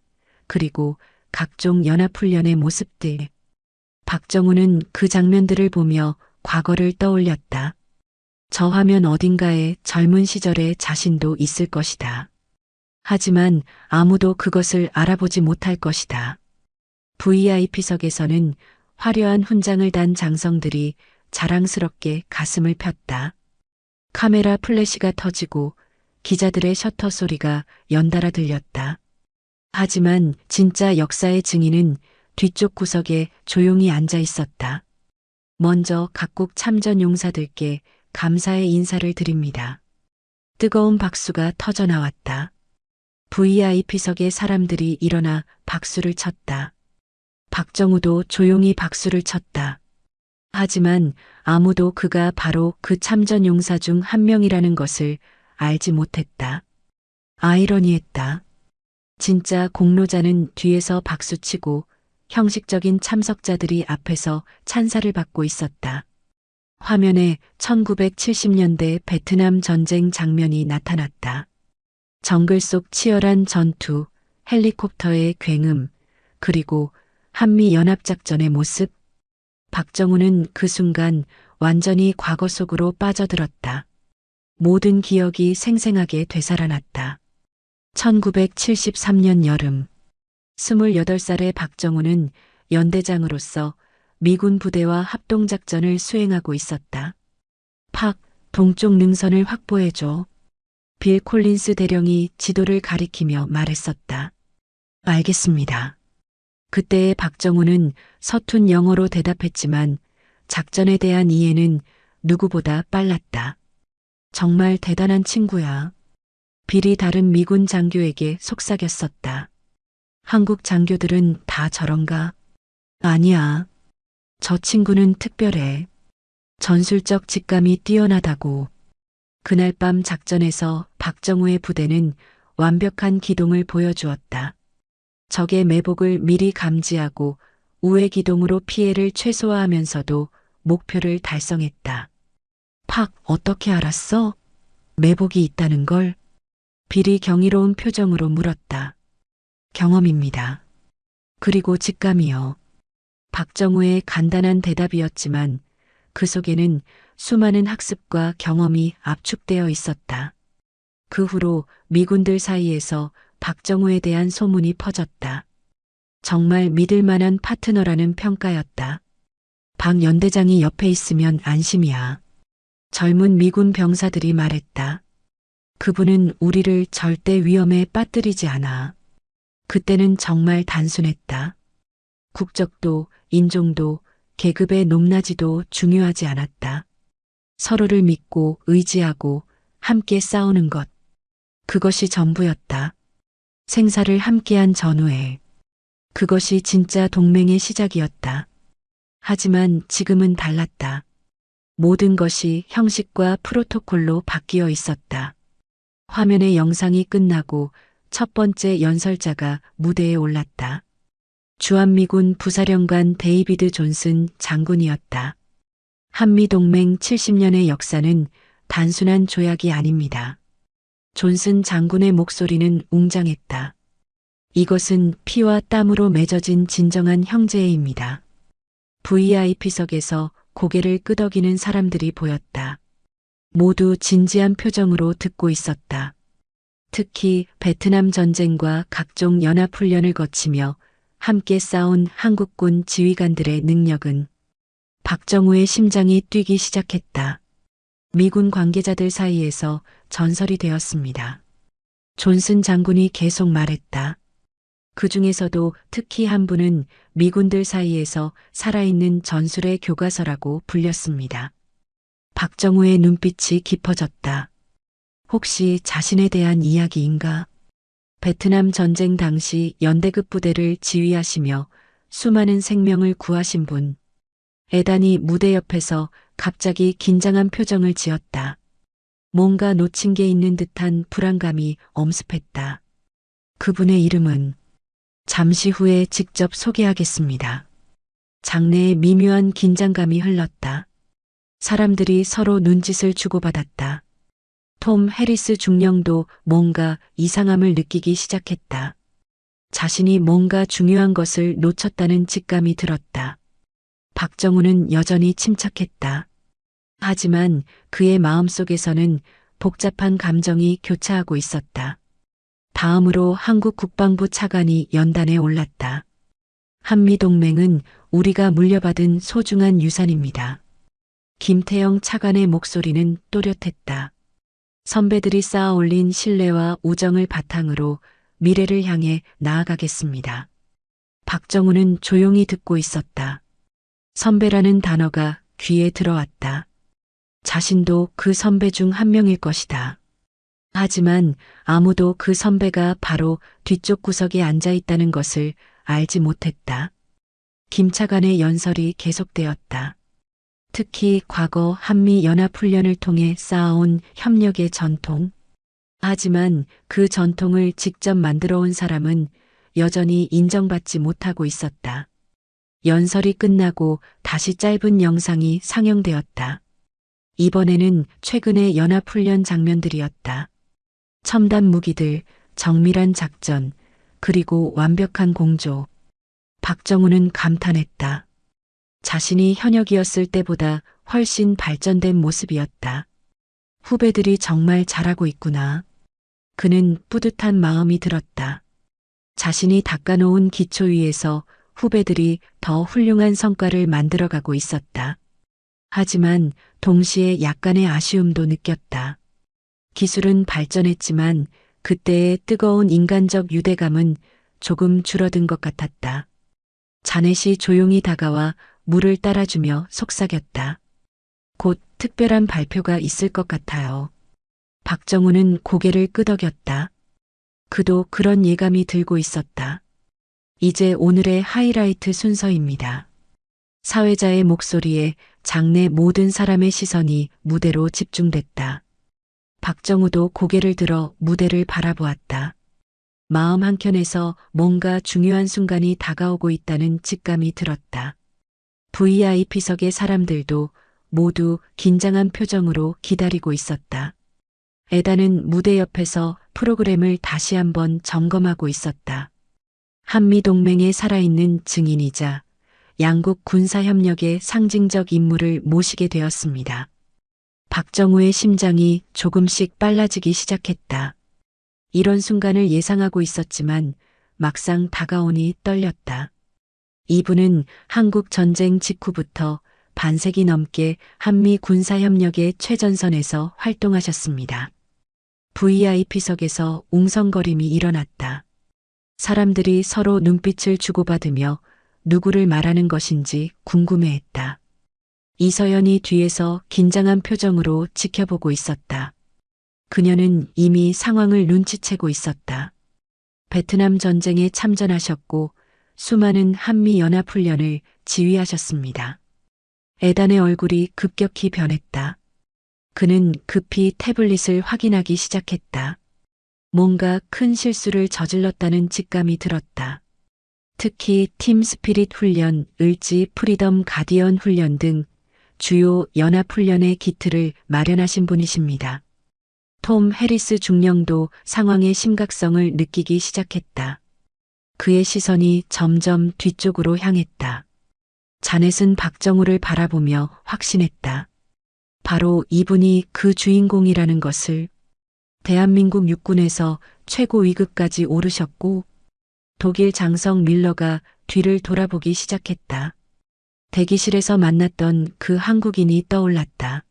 Speaker 2: 그리고 각종 연합훈련의 모습들. 박정우는 그 장면들을 보며 과거를 떠올렸다. 저 화면 어딘가에 젊은 시절의 자신도 있을 것이다. 하지만 아무도 그것을 알아보지 못할 것이다. VIP석에서는 화려한 훈장을 단 장성들이 자랑스럽게 가슴을 폈다. 카메라 플래시가 터지고 기자들의 셔터 소리가 연달아 들렸다. 하지만 진짜 역사의 증인은 뒤쪽 구석에 조용히 앉아 있었다. 먼저 각국 참전 용사들께 감사의 인사를 드립니다. 뜨거운 박수가 터져 나왔다. VIP석의 사람들이 일어나 박수를 쳤다. 박정우도 조용히 박수를 쳤다. 하지만 아무도 그가 바로 그 참전 용사 중 한 명이라는 것을 알지 못했다. 아이러니했다. 진짜 공로자는 뒤에서 박수치고 형식적인 참석자들이 앞에서 찬사를 받고 있었다. 화면에 1970년대 베트남 전쟁 장면이 나타났다. 정글 속 치열한 전투, 헬리콥터의 굉음, 그리고 한미 연합작전의 모습. 박정우는 그 순간 완전히 과거 속으로 빠져들었다. 모든 기억이 생생하게 되살아났다. 1973년 여름, 28살의 박정우는 연대장으로서 미군 부대와 합동작전을 수행하고 있었다. 팍 동쪽 능선을 확보해줘. 빌 콜린스 대령이 지도를 가리키며 말했었다. 알겠습니다. 그때의 박정우는 서툰 영어로 대답했지만 작전에 대한 이해는 누구보다 빨랐다. 정말 대단한 친구야. 빌이 다른 미군 장교에게 속삭였었다. 한국 장교들은 다 저런가? 아니야. 저 친구는 특별해. 전술적 직감이 뛰어나다고. 그날 밤 작전에서 박정우의 부대는 완벽한 기동을 보여주었다. 적의 매복을 미리 감지하고 우회 기동으로 피해를 최소화하면서도 목표를 달성했다. 팍, 어떻게 알았어? 매복이 있다는 걸? 빌이 경이로운 표정으로 물었다. 경험입니다. 그리고 직감이요. 박정우의 간단한 대답이었지만 그 속에는 수많은 학습과 경험이 압축되어 있었다. 그 후로 미군들 사이에서 박정우에 대한 소문이 퍼졌다. 정말 믿을 만한 파트너라는 평가였다. 박 연대장이 옆에 있으면 안심이야. 젊은 미군 병사들이 말했다. 그분은 우리를 절대 위험에 빠뜨리지 않아. 그때는 정말 단순했다. 국적도, 인종도, 계급의 높낮이도 중요하지 않았다. 서로를 믿고 의지하고 함께 싸우는 것. 그것이 전부였다. 생사를 함께한 전후에. 그것이 진짜 동맹의 시작이었다. 하지만 지금은 달랐다. 모든 것이 형식과 프로토콜로 바뀌어 있었다. 화면의 영상이 끝나고 첫 번째 연설자가 무대에 올랐다. 주한미군 부사령관 데이비드 존슨 장군이었다. 한미동맹 70년의 역사는 단순한 조약이 아닙니다. 존슨 장군의 목소리는 웅장했다. 이것은 피와 땀으로 맺어진 진정한 형제애입니다. VIP석에서 고개를 끄덕이는 사람들이 보였다. 모두 진지한 표정으로 듣고 있었다. 특히 베트남 전쟁과 각종 연합훈련을 거치며 함께 싸운 한국군 지휘관들의 능력은 박정우의 심장이 뛰기 시작했다. 미군 관계자들 사이에서 전설이 되었습니다. 존슨 장군이 계속 말했다. 그 중에서도 특히 한 분은 미군들 사이에서 살아있는 전술의 교과서라고 불렸습니다. 박정우의 눈빛이 깊어졌다. 혹시 자신에 대한 이야기인가? 베트남 전쟁 당시 연대급 부대를 지휘하시며 수많은 생명을 구하신 분. 에단이 무대 옆에서 갑자기 긴장한 표정을 지었다. 뭔가 놓친 게 있는 듯한 불안감이 엄습했다. 그분의 이름은 잠시 후에 직접 소개하겠습니다. 장내에 미묘한 긴장감이 흘렀다. 사람들이 서로 눈짓을 주고받았다. 톰 해리스 중령도 뭔가 이상함을 느끼기 시작했다. 자신이 뭔가 중요한 것을 놓쳤다는 직감이 들었다. 박정우는 여전히 침착했다. 하지만 그의 마음속에서는 복잡한 감정이 교차하고 있었다. 다음으로 한국 국방부 차관이 연단에 올랐다. 한미동맹은 우리가 물려받은 소중한 유산입니다. 김태영 차관의 목소리는 또렷했다. 선배들이 쌓아 올린 신뢰와 우정을 바탕으로 미래를 향해 나아가겠습니다. 박정우는 조용히 듣고 있었다. 선배라는 단어가 귀에 들어왔다. 자신도 그 선배 중 한 명일 것이다. 하지만 아무도 그 선배가 바로 뒤쪽 구석에 앉아 있다는 것을 알지 못했다. 김 차관의 연설이 계속되었다. 특히 과거 한미 연합훈련을 통해 쌓아온 협력의 전통. 하지만 그 전통을 직접 만들어 온 사람은 여전히 인정받지 못하고 있었다. 연설이 끝나고 다시 짧은 영상이 상영되었다. 이번에는 최근의 연합훈련 장면들이었다. 첨단 무기들, 정밀한 작전, 그리고 완벽한 공조. 박정우는 감탄했다. 자신이 현역이었을 때보다 훨씬 발전된 모습이었다. 후배들이 정말 잘하고 있구나. 그는 뿌듯한 마음이 들었다. 자신이 닦아놓은 기초 위에서 후배들이 더 훌륭한 성과를 만들어가고 있었다. 하지만 동시에 약간의 아쉬움도 느꼈다. 기술은 발전했지만 그때의 뜨거운 인간적 유대감은 조금 줄어든 것 같았다. 자넷이 조용히 다가와 물을 따라주며 속삭였다. 곧 특별한 발표가 있을 것 같아요. 박정우는 고개를 끄덕였다. 그도 그런 예감이 들고 있었다. 이제 오늘의 하이라이트 순서입니다. 사회자의 목소리에 장내 모든 사람의 시선이 무대로 집중됐다. 박정우도 고개를 들어 무대를 바라보았다. 마음 한켠에서 뭔가 중요한 순간이 다가오고 있다는 직감이 들었다. VIP석의 사람들도 모두 긴장한 표정으로 기다리고 있었다. 에다는 무대 옆에서 프로그램을 다시 한번 점검하고 있었다. 한미동맹의 살아있는 증인이자 양국 군사협력의 상징적 인물을 모시게 되었습니다. 박정우의 심장이 조금씩 빨라지기 시작했다. 이런 순간을 예상하고 있었지만 막상 다가오니 떨렸다. 이분은 한국 전쟁 직후부터 반세기 넘게 한미 군사협력의 최전선에서 활동하셨습니다. VIP석에서 웅성거림이 일어났다. 사람들이 서로 눈빛을 주고받으며 누구를 말하는 것인지 궁금해했다. 이서연이 뒤에서 긴장한 표정으로 지켜보고 있었다. 그녀는 이미 상황을 눈치채고 있었다. 베트남 전쟁에 참전하셨고 수많은 한미연합훈련을 지휘하셨습니다. 에단의 얼굴이 급격히 변했다. 그는 급히 태블릿을 확인하기 시작했다. 뭔가 큰 실수를 저질렀다는 직감이 들었다. 특히 팀 스피릿 훈련, 을지 프리덤 가디언 훈련 등 주요 연합훈련의 기틀을 마련하신 분이십니다. 톰 해리스 중령도 상황의 심각성을 느끼기 시작했다. 그의 시선이 점점 뒤쪽으로 향했다. 자넷은 박정우를 바라보며 확신했다. 바로 이분이 그 주인공이라는 것을. 대한민국 육군에서 최고 위급까지 오르셨고 독일 장성 밀러가 뒤를 돌아보기 시작했다. 대기실에서 만났던 그 한국인이 떠올랐다.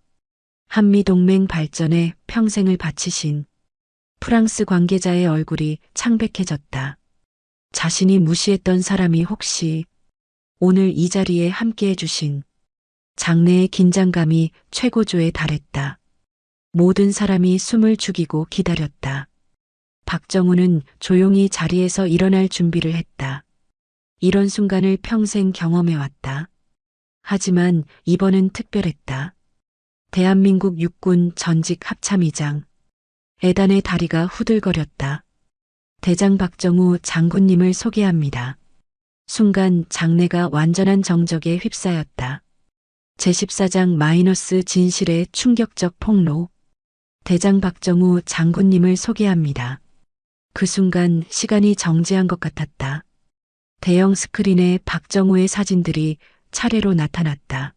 Speaker 2: 한미동맹 발전에 평생을 바치신 프랑스 관계자의 얼굴이 창백해졌다. 자신이 무시했던 사람이 혹시 오늘 이 자리에 함께해 주신. 장내의 긴장감이 최고조에 달했다. 모든 사람이 숨을 죽이고 기다렸다. 박정우는 조용히 자리에서 일어날 준비를 했다. 이런 순간을 평생 경험해왔다. 하지만 이번은 특별했다. 대한민국 육군 전직 합참의장. 에단의 다리가 후들거렸다. 대장 박정우 장군님을 소개합니다. 순간 장내가 완전한 정적에 휩싸였다. 제14장 마이너스 진실의 충격적 폭로. 대장 박정우 장군님을 소개합니다. 그 순간 시간이 정지한 것 같았다. 대형 스크린에 박정우의 사진들이 차례로 나타났다.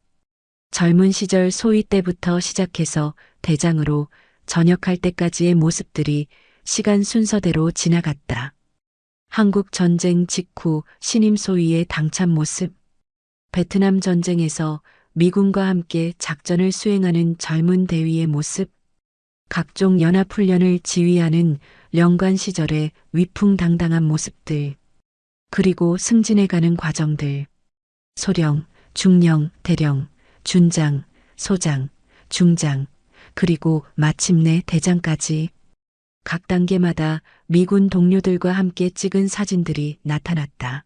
Speaker 2: 젊은 시절 소위 때부터 시작해서 대장으로 전역할 때까지의 모습들이 시간 순서대로 지나갔다. 한국 전쟁 직후 신임 소위의 당찬 모습, 베트남 전쟁에서 미군과 함께 작전을 수행하는 젊은 대위의 모습, 각종 연합훈련을 지휘하는 령관 시절의 위풍당당한 모습들, 그리고 승진해가는 과정들, 소령, 중령, 대령, 준장, 소장, 중장, 그리고 마침내 대장까지 각 단계마다 미군 동료들과 함께 찍은 사진들이 나타났다.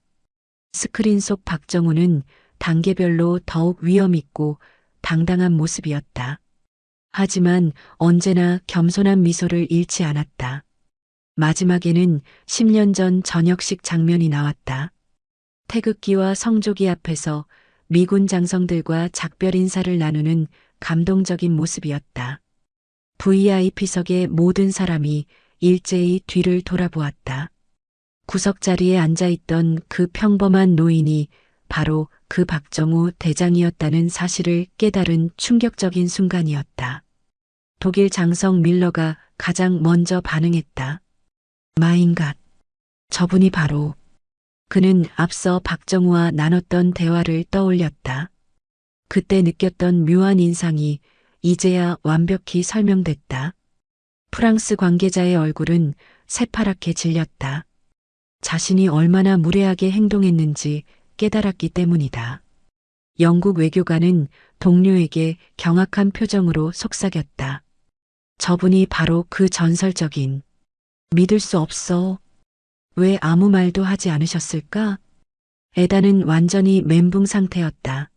Speaker 2: 스크린 속 박정우는 단계별로 더욱 위엄있고 당당한 모습이었다. 하지만 언제나 겸손한 미소를 잃지 않았다. 마지막에는 10년 전 저녁식 장면이 나왔다. 태극기와 성조기 앞에서 미군 장성들과 작별 인사를 나누는 감동적인 모습이었다. VIP석의 모든 사람이 일제히 뒤를 돌아보았다. 구석자리에 앉아있던 그 평범한 노인이 바로 그 박정우 대장이었다는 사실을 깨달은 충격적인 순간이었다. 독일 장성 밀러가 가장 먼저 반응했다. 마인갓. 저분이 바로. 그는 앞서 박정우와 나눴던 대화를 떠올렸다. 그때 느꼈던 묘한 인상이 이제야 완벽히 설명됐다. 프랑스 관계자의 얼굴은 새파랗게 질렸다. 자신이 얼마나 무례하게 행동했는지 깨달았기 때문이다. 영국 외교관은 동료에게 경악한 표정으로 속삭였다. 저분이 바로 그 전설적인 믿을 수 없어. 왜 아무 말도 하지 않으셨을까? 에다는 완전히 멘붕 상태였다.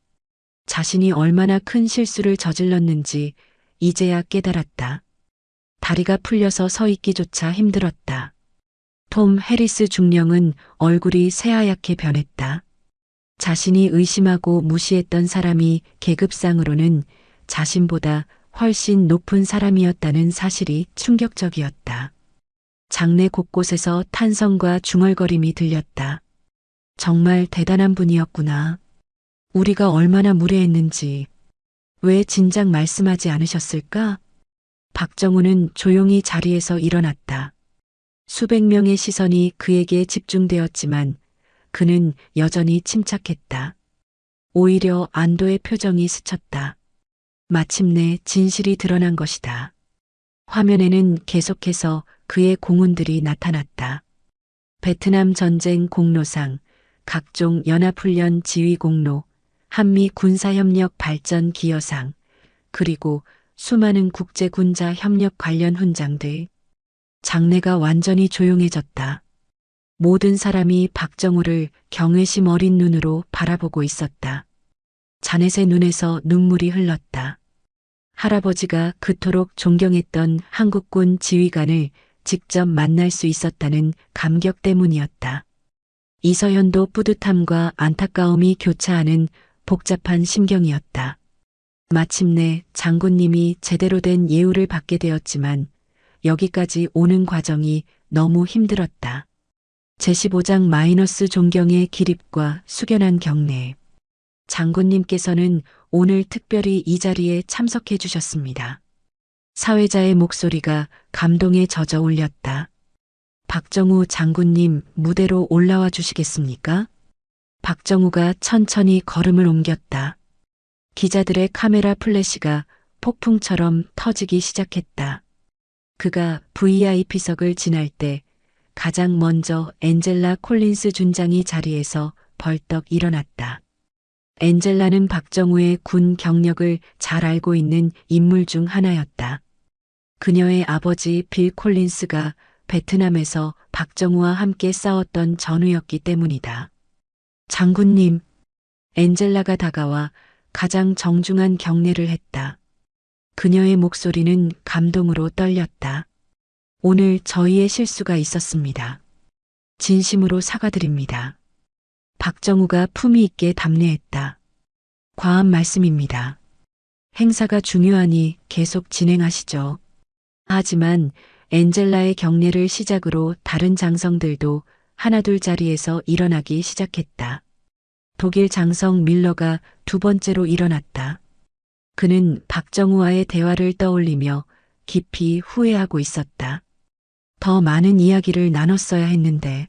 Speaker 2: 자신이 얼마나 큰 실수를 저질렀는지 이제야 깨달았다. 다리가 풀려서 서 있기조차 힘들었다. 톰 해리스 중령은 얼굴이 새하얗게 변했다. 자신이 의심하고 무시했던 사람이 계급상으로는 자신보다 훨씬 높은 사람이었다는 사실이 충격적이었다. 장내 곳곳에서 탄성과 중얼거림이 들렸다. 정말 대단한 분이었구나. 우리가 얼마나 무례했는지. 왜 진작 말씀하지 않으셨을까? 박정우는 조용히 자리에서 일어났다. 수백 명의 시선이 그에게 집중되었지만 그는 여전히 침착했다. 오히려 안도의 표정이 스쳤다. 마침내 진실이 드러난 것이다. 화면에는 계속해서 그의 공훈들이 나타났다. 베트남 전쟁 공로상, 각종 연합훈련 지휘 공로, 한미 군사협력 발전 기여상, 그리고 수많은 국제군자 협력 관련 훈장들. 장내가 완전히 조용해졌다. 모든 사람이 박정우를 경외심 어린 눈으로 바라보고 있었다. 자넷의 눈에서 눈물이 흘렀다. 할아버지가 그토록 존경했던 한국군 지휘관을 직접 만날 수 있었다는 감격 때문이었다. 이서현도 뿌듯함과 안타까움이 교차하는 복잡한 심경이었다. 마침내 장군님이 제대로 된 예우를 받게 되었지만 여기까지 오는 과정이 너무 힘들었다. 제15장 마이너스 존경의 기립과 숙연한 경례. 장군님께서는 오늘 특별히 이 자리에 참석해 주셨습니다. 사회자의 목소리가 감동에 젖어 울렸다. 박정우 장군님 무대로 올라와 주시겠습니까? 박정우가 천천히 걸음을 옮겼다. 기자들의 카메라 플래시가 폭풍처럼 터지기 시작했다. 그가 VIP석을 지날 때 가장 먼저 엔젤라 콜린스 준장이 자리에서 벌떡 일어났다. 엔젤라는 박정우의 군 경력을 잘 알고 있는 인물 중 하나였다. 그녀의 아버지 빌 콜린스가 베트남에서 박정우와 함께 싸웠던 전우였기 때문이다. 장군님, 엔젤라가 다가와 가장 정중한 경례를 했다. 그녀의 목소리는 감동으로 떨렸다. 오늘 저희의 실수가 있었습니다. 진심으로 사과드립니다. 박정우가 품위 있게 답례했다. 과한 말씀입니다. 행사가 중요하니 계속 진행하시죠. 하지만 엔젤라의 경례를 시작으로 다른 장성들도 하나둘 자리에서 일어나기 시작했다. 독일 장성 밀러가 두 번째로 일어났다. 그는 박정우와의 대화를 떠올리며 깊이 후회하고 있었다. 더 많은 이야기를 나눴어야 했는데.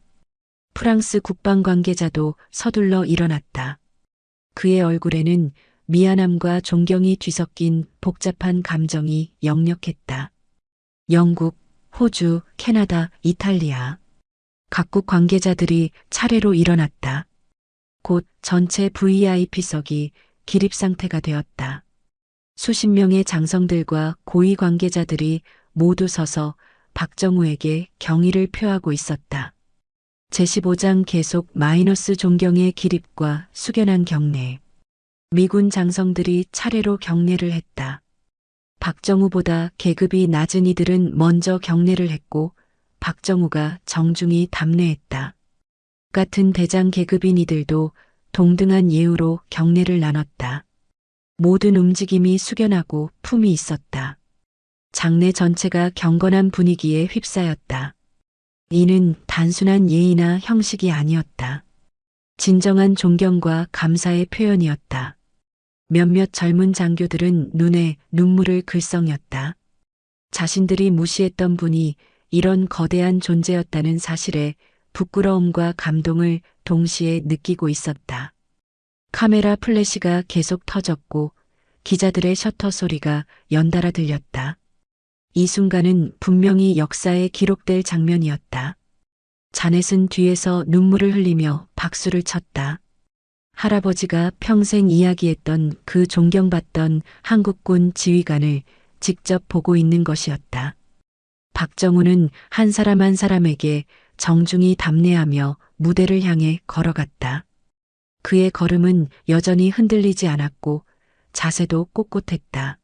Speaker 2: 프랑스 국방 관계자도 서둘러 일어났다. 그의 얼굴에는 미안함과 존경이 뒤섞인 복잡한 감정이 역력했다. 영국, 호주, 캐나다, 이탈리아. 각국 관계자들이 차례로 일어났다. 곧 전체 VIP석이 기립 상태가 되었다. 수십 명의 장성들과 고위 관계자들이 모두 서서 박정우에게 경의를 표하고 있었다. 제15장 계속 마이너스 존경의 기립과 숙연한 경례. 미군 장성들이 차례로 경례를 했다. 박정우보다 계급이 낮은 이들은 먼저 경례를 했고 박정우가 정중히 답례했다. 같은 대장 계급인 이들도 동등한 예우로 경례를 나눴다. 모든 움직임이 숙연하고 품이 있었다. 장내 전체가 경건한 분위기에 휩싸였다. 이는 단순한 예의나 형식이 아니었다. 진정한 존경과 감사의 표현이었다. 몇몇 젊은 장교들은 눈에 눈물을 글썽였다. 자신들이 무시했던 분이 이런 거대한 존재였다는 사실에 부끄러움과 감동을 동시에 느끼고 있었다. 카메라 플래시가 계속 터졌고 기자들의 셔터 소리가 연달아 들렸다. 이 순간은 분명히 역사에 기록될 장면이었다. 자넷은 뒤에서 눈물을 흘리며 박수를 쳤다. 할아버지가 평생 이야기했던 그 존경받던 한국군 지휘관을 직접 보고 있는 것이었다. 박정우는 한 사람 한 사람에게 정중히 답례하며 무대를 향해 걸어갔다. 그의 걸음은 여전히 흔들리지 않았고 자세도 꼿꼿했다.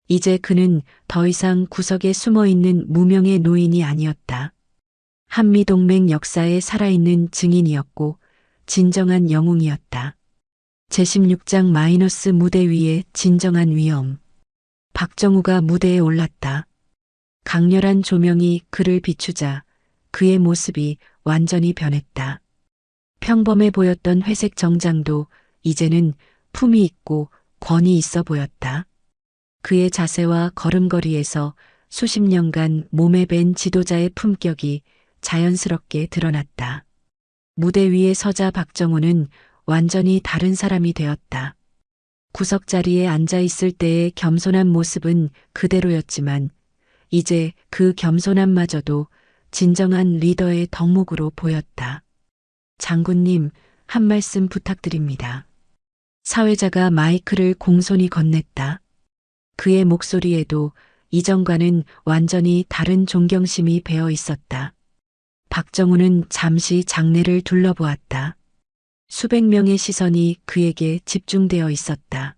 Speaker 2: 이제 그는 더 이상 구석에 숨어 있는 무명의 노인이 아니었다. 한미동맹 역사에 살아있는 증인이었고 진정한 영웅이었다. 제16장 마이너스 무대 위의 진정한 위엄. 박정우가 무대에 올랐다. 강렬한 조명이 그를 비추자 그의 모습이 완전히 변했다. 평범해 보였던 회색 정장도 이제는 품이 있고 권위 있어 보였다. 그의 자세와 걸음걸이에서 수십 년간 몸에 밴 지도자의 품격이 자연스럽게 드러났다. 무대 위에 서자 박정우는 완전히 다른 사람이 되었다. 구석자리에 앉아 있을 때의 겸손한 모습은 그대로였지만 이제 그 겸손함마저도 진정한 리더의 덕목으로 보였다. 장군님, 한 말씀 부탁드립니다. 사회자가 마이크를 공손히 건넸다. 그의 목소리에도 이전과는 완전히 다른 존경심이 배어 있었다. 박정우는 잠시 장내를 둘러보았다. 수백 명의 시선이 그에게 집중되어 있었다.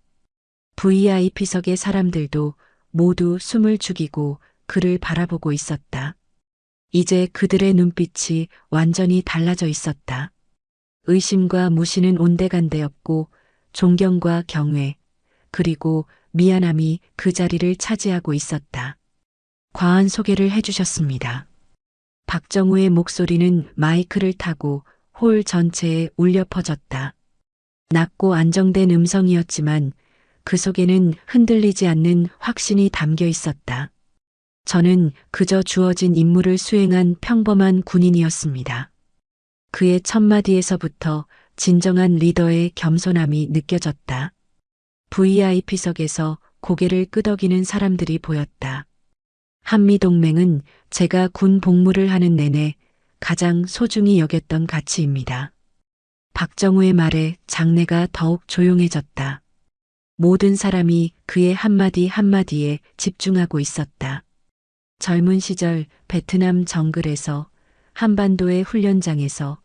Speaker 2: VIP석의 사람들도 모두 숨을 죽이고 그를 바라보고 있었다. 이제 그들의 눈빛이 완전히 달라져 있었다. 의심과 무시는 온데간데였고 존경과 경외, 그리고 미안함이 그 자리를 차지하고 있었다. 과한 소개를 해주셨습니다. 박정우의 목소리는 마이크를 타고 홀 전체에 울려 퍼졌다. 낮고 안정된 음성이었지만 그 속에는 흔들리지 않는 확신이 담겨 있었다. 저는 그저 주어진 임무를 수행한 평범한 군인이었습니다. 그의 첫마디에서부터 진정한 리더의 겸손함이 느껴졌다. VIP석에서 고개를 끄덕이는 사람들이 보였다. 한미동맹은 제가 군 복무를 하는 내내 가장 소중히 여겼던 가치입니다. 박정우의 말에 장내가 더욱 조용해졌다. 모든 사람이 그의 한마디 한마디에 집중하고 있었다. 젊은 시절 베트남 정글에서 한반도의 훈련장에서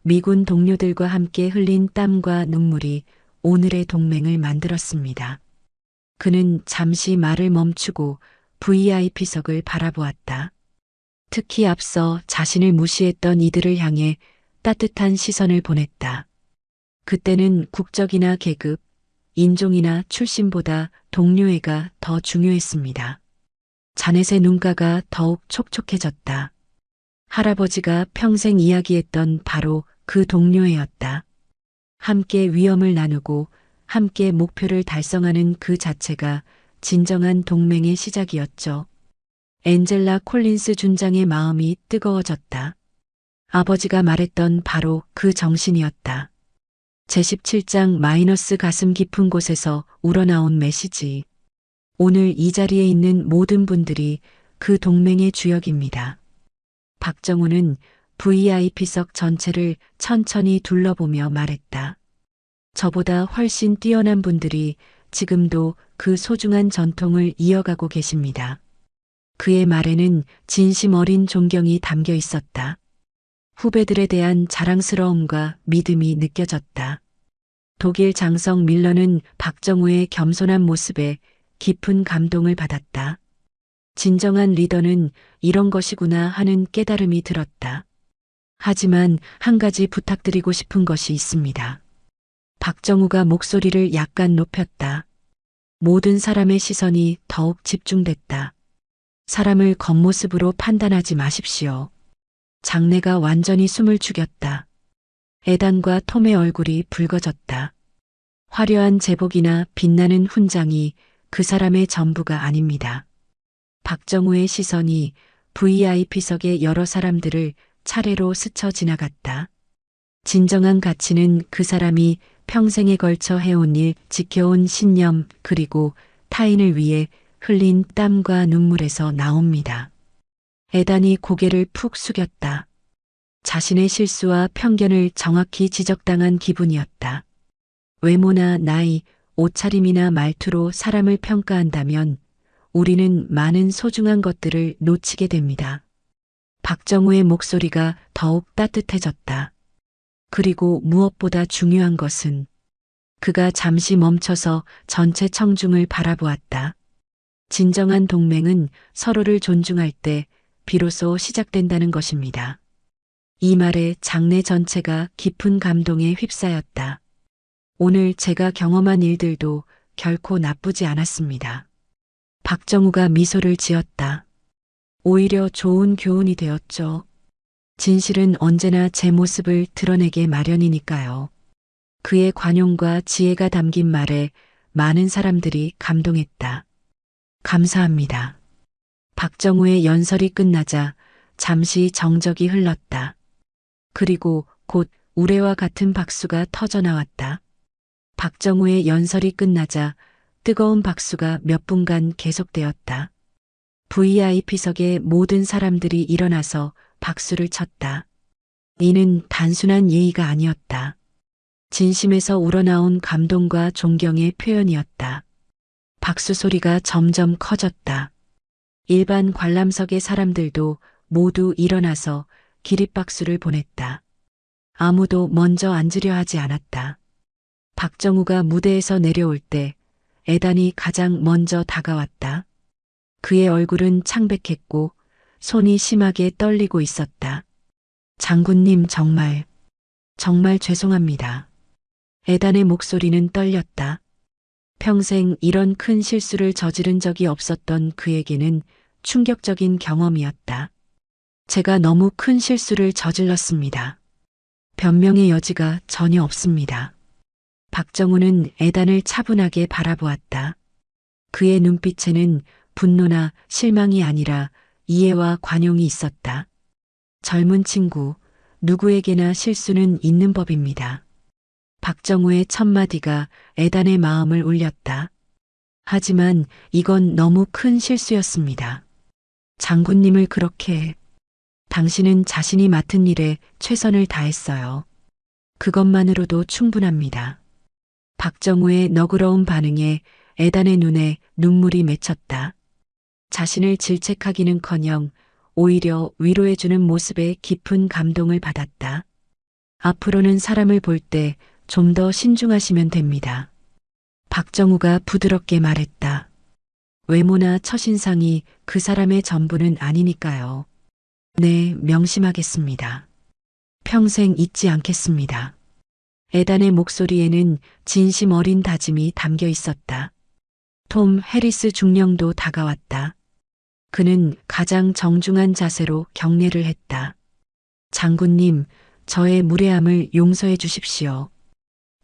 Speaker 2: 미군 동료들과 함께 흘린 땀과 눈물이 오늘의 동맹을 만들었습니다. 그는 잠시 말을 멈추고 VIP석을 바라보았다. 특히 앞서 자신을 무시했던 이들을 향해 따뜻한 시선을 보냈다. 그때는 국적이나 계급, 인종이나 출신보다 동료애가 더 중요했습니다. 자넷의 눈가가 더욱 촉촉해졌다. 할아버지가 평생 이야기했던 바로 그 동료애였다. 함께 위험을 나누고 함께 목표를 달성하는 그 자체가 진정한 동맹의 시작이었죠. 엔젤라 콜린스 준장의 마음이 뜨거워졌다. 아버지가 말했던 바로 그 정신이었다. 제17장 마이너스 가슴 깊은 곳에서 우러나온 메시지. 오늘 이 자리에 있는 모든 분들이 그 동맹의 주역입니다. 박정우는 VIP석 전체를 천천히 둘러보며 말했다. 저보다 훨씬 뛰어난 분들이 지금도 그 소중한 전통을 이어가고 계십니다. 그의 말에는 진심 어린 존경이 담겨 있었다. 후배들에 대한 자랑스러움과 믿음이 느껴졌다. 독일 장성 밀러는 박정우의 겸손한 모습에 깊은 감동을 받았다. 진정한 리더는 이런 것이구나 하는 깨달음이 들었다. 하지만 한 가지 부탁드리고 싶은 것이 있습니다. 박정우가 목소리를 약간 높였다. 모든 사람의 시선이 더욱 집중됐다. 사람을 겉모습으로 판단하지 마십시오. 장내가 완전히 숨을 죽였다. 에단과 톰의 얼굴이 붉어졌다. 화려한 제복이나 빛나는 훈장이 그 사람의 전부가 아닙니다. 박정우의 시선이 VIP석의 여러 사람들을 차례로 스쳐 지나갔다. 진정한 가치는 그 사람이 평생에 걸쳐 해온 일, 지켜온 신념, 그리고 타인을 위해 흘린 땀과 눈물에서 나옵니다. 에단이 고개를 푹 숙였다. 자신의 실수와 편견을 정확히 지적당한 기분이었다. 외모나 나이, 옷차림이나 말투로 사람을 평가한다면 우리는 많은 소중한 것들을 놓치게 됩니다. 박정우의 목소리가 더욱 따뜻해졌다. 그리고 무엇보다 중요한 것은 그가 잠시 멈춰서 전체 청중을 바라보았다. 진정한 동맹은 서로를 존중할 때 비로소 시작된다는 것입니다. 이 말에 장내 전체가 깊은 감동에 휩싸였다. 오늘 제가 경험한 일들도 결코 나쁘지 않았습니다. 박정우가 미소를 지었다. 오히려 좋은 교훈이 되었죠. 진실은 언제나 제 모습을 드러내게 마련이니까요. 그의 관용과 지혜가 담긴 말에 많은 사람들이 감동했다. 감사합니다. 박정우의 연설이 끝나자 잠시 정적이 흘렀다. 그리고 곧 우레와 같은 박수가 터져나왔다. 박정우의 연설이 끝나자 뜨거운 박수가 몇 분간 계속되었다. VIP석의 모든 사람들이 일어나서 박수를 쳤다. 이는 단순한 예의가 아니었다. 진심에서 우러나온 감동과 존경의 표현이었다. 박수 소리가 점점 커졌다. 일반 관람석의 사람들도 모두 일어나서 기립박수를 보냈다. 아무도 먼저 앉으려 하지 않았다. 박정우가 무대에서 내려올 때 에단이 가장 먼저 다가왔다. 그의 얼굴은 창백했고 손이 심하게 떨리고 있었다. 장군님 정말 죄송합니다. 에단의 목소리는 떨렸다. 평생 이런 큰 실수를 저지른 적이 없었던 그에게는 충격적인 경험이었다. 제가 너무 큰 실수를 저질렀습니다. 변명의 여지가 전혀 없습니다. 박정우는 에단을 차분하게 바라보았다. 그의 눈빛에는 분노나 실망이 아니라 이해와 관용이 있었다. 젊은 친구, 누구에게나 실수는 있는 법입니다. 박정우의 첫마디가 에단의 마음을 울렸다. 하지만 이건 너무 큰 실수였습니다. 장군님을 그렇게 당신은 자신이 맡은 일에 최선을 다했어요. 그것만으로도 충분합니다. 박정우의 너그러운 반응에 에단의 눈에 눈물이 맺혔다. 자신을 질책하기는커녕 오히려 위로해주는 모습에 깊은 감동을 받았다. 앞으로는 사람을 볼 때 좀 더 신중하시면 됩니다. 박정우가 부드럽게 말했다. 외모나 첫인상이 그 사람의 전부는 아니니까요. 네, 명심하겠습니다. 평생 잊지 않겠습니다. 에단의 목소리에는 진심 어린 다짐이 담겨 있었다. 톰 해리스 중령도 다가왔다. 그는 가장 정중한 자세로 경례를 했다. 장군님, 저의 무례함을 용서해 주십시오.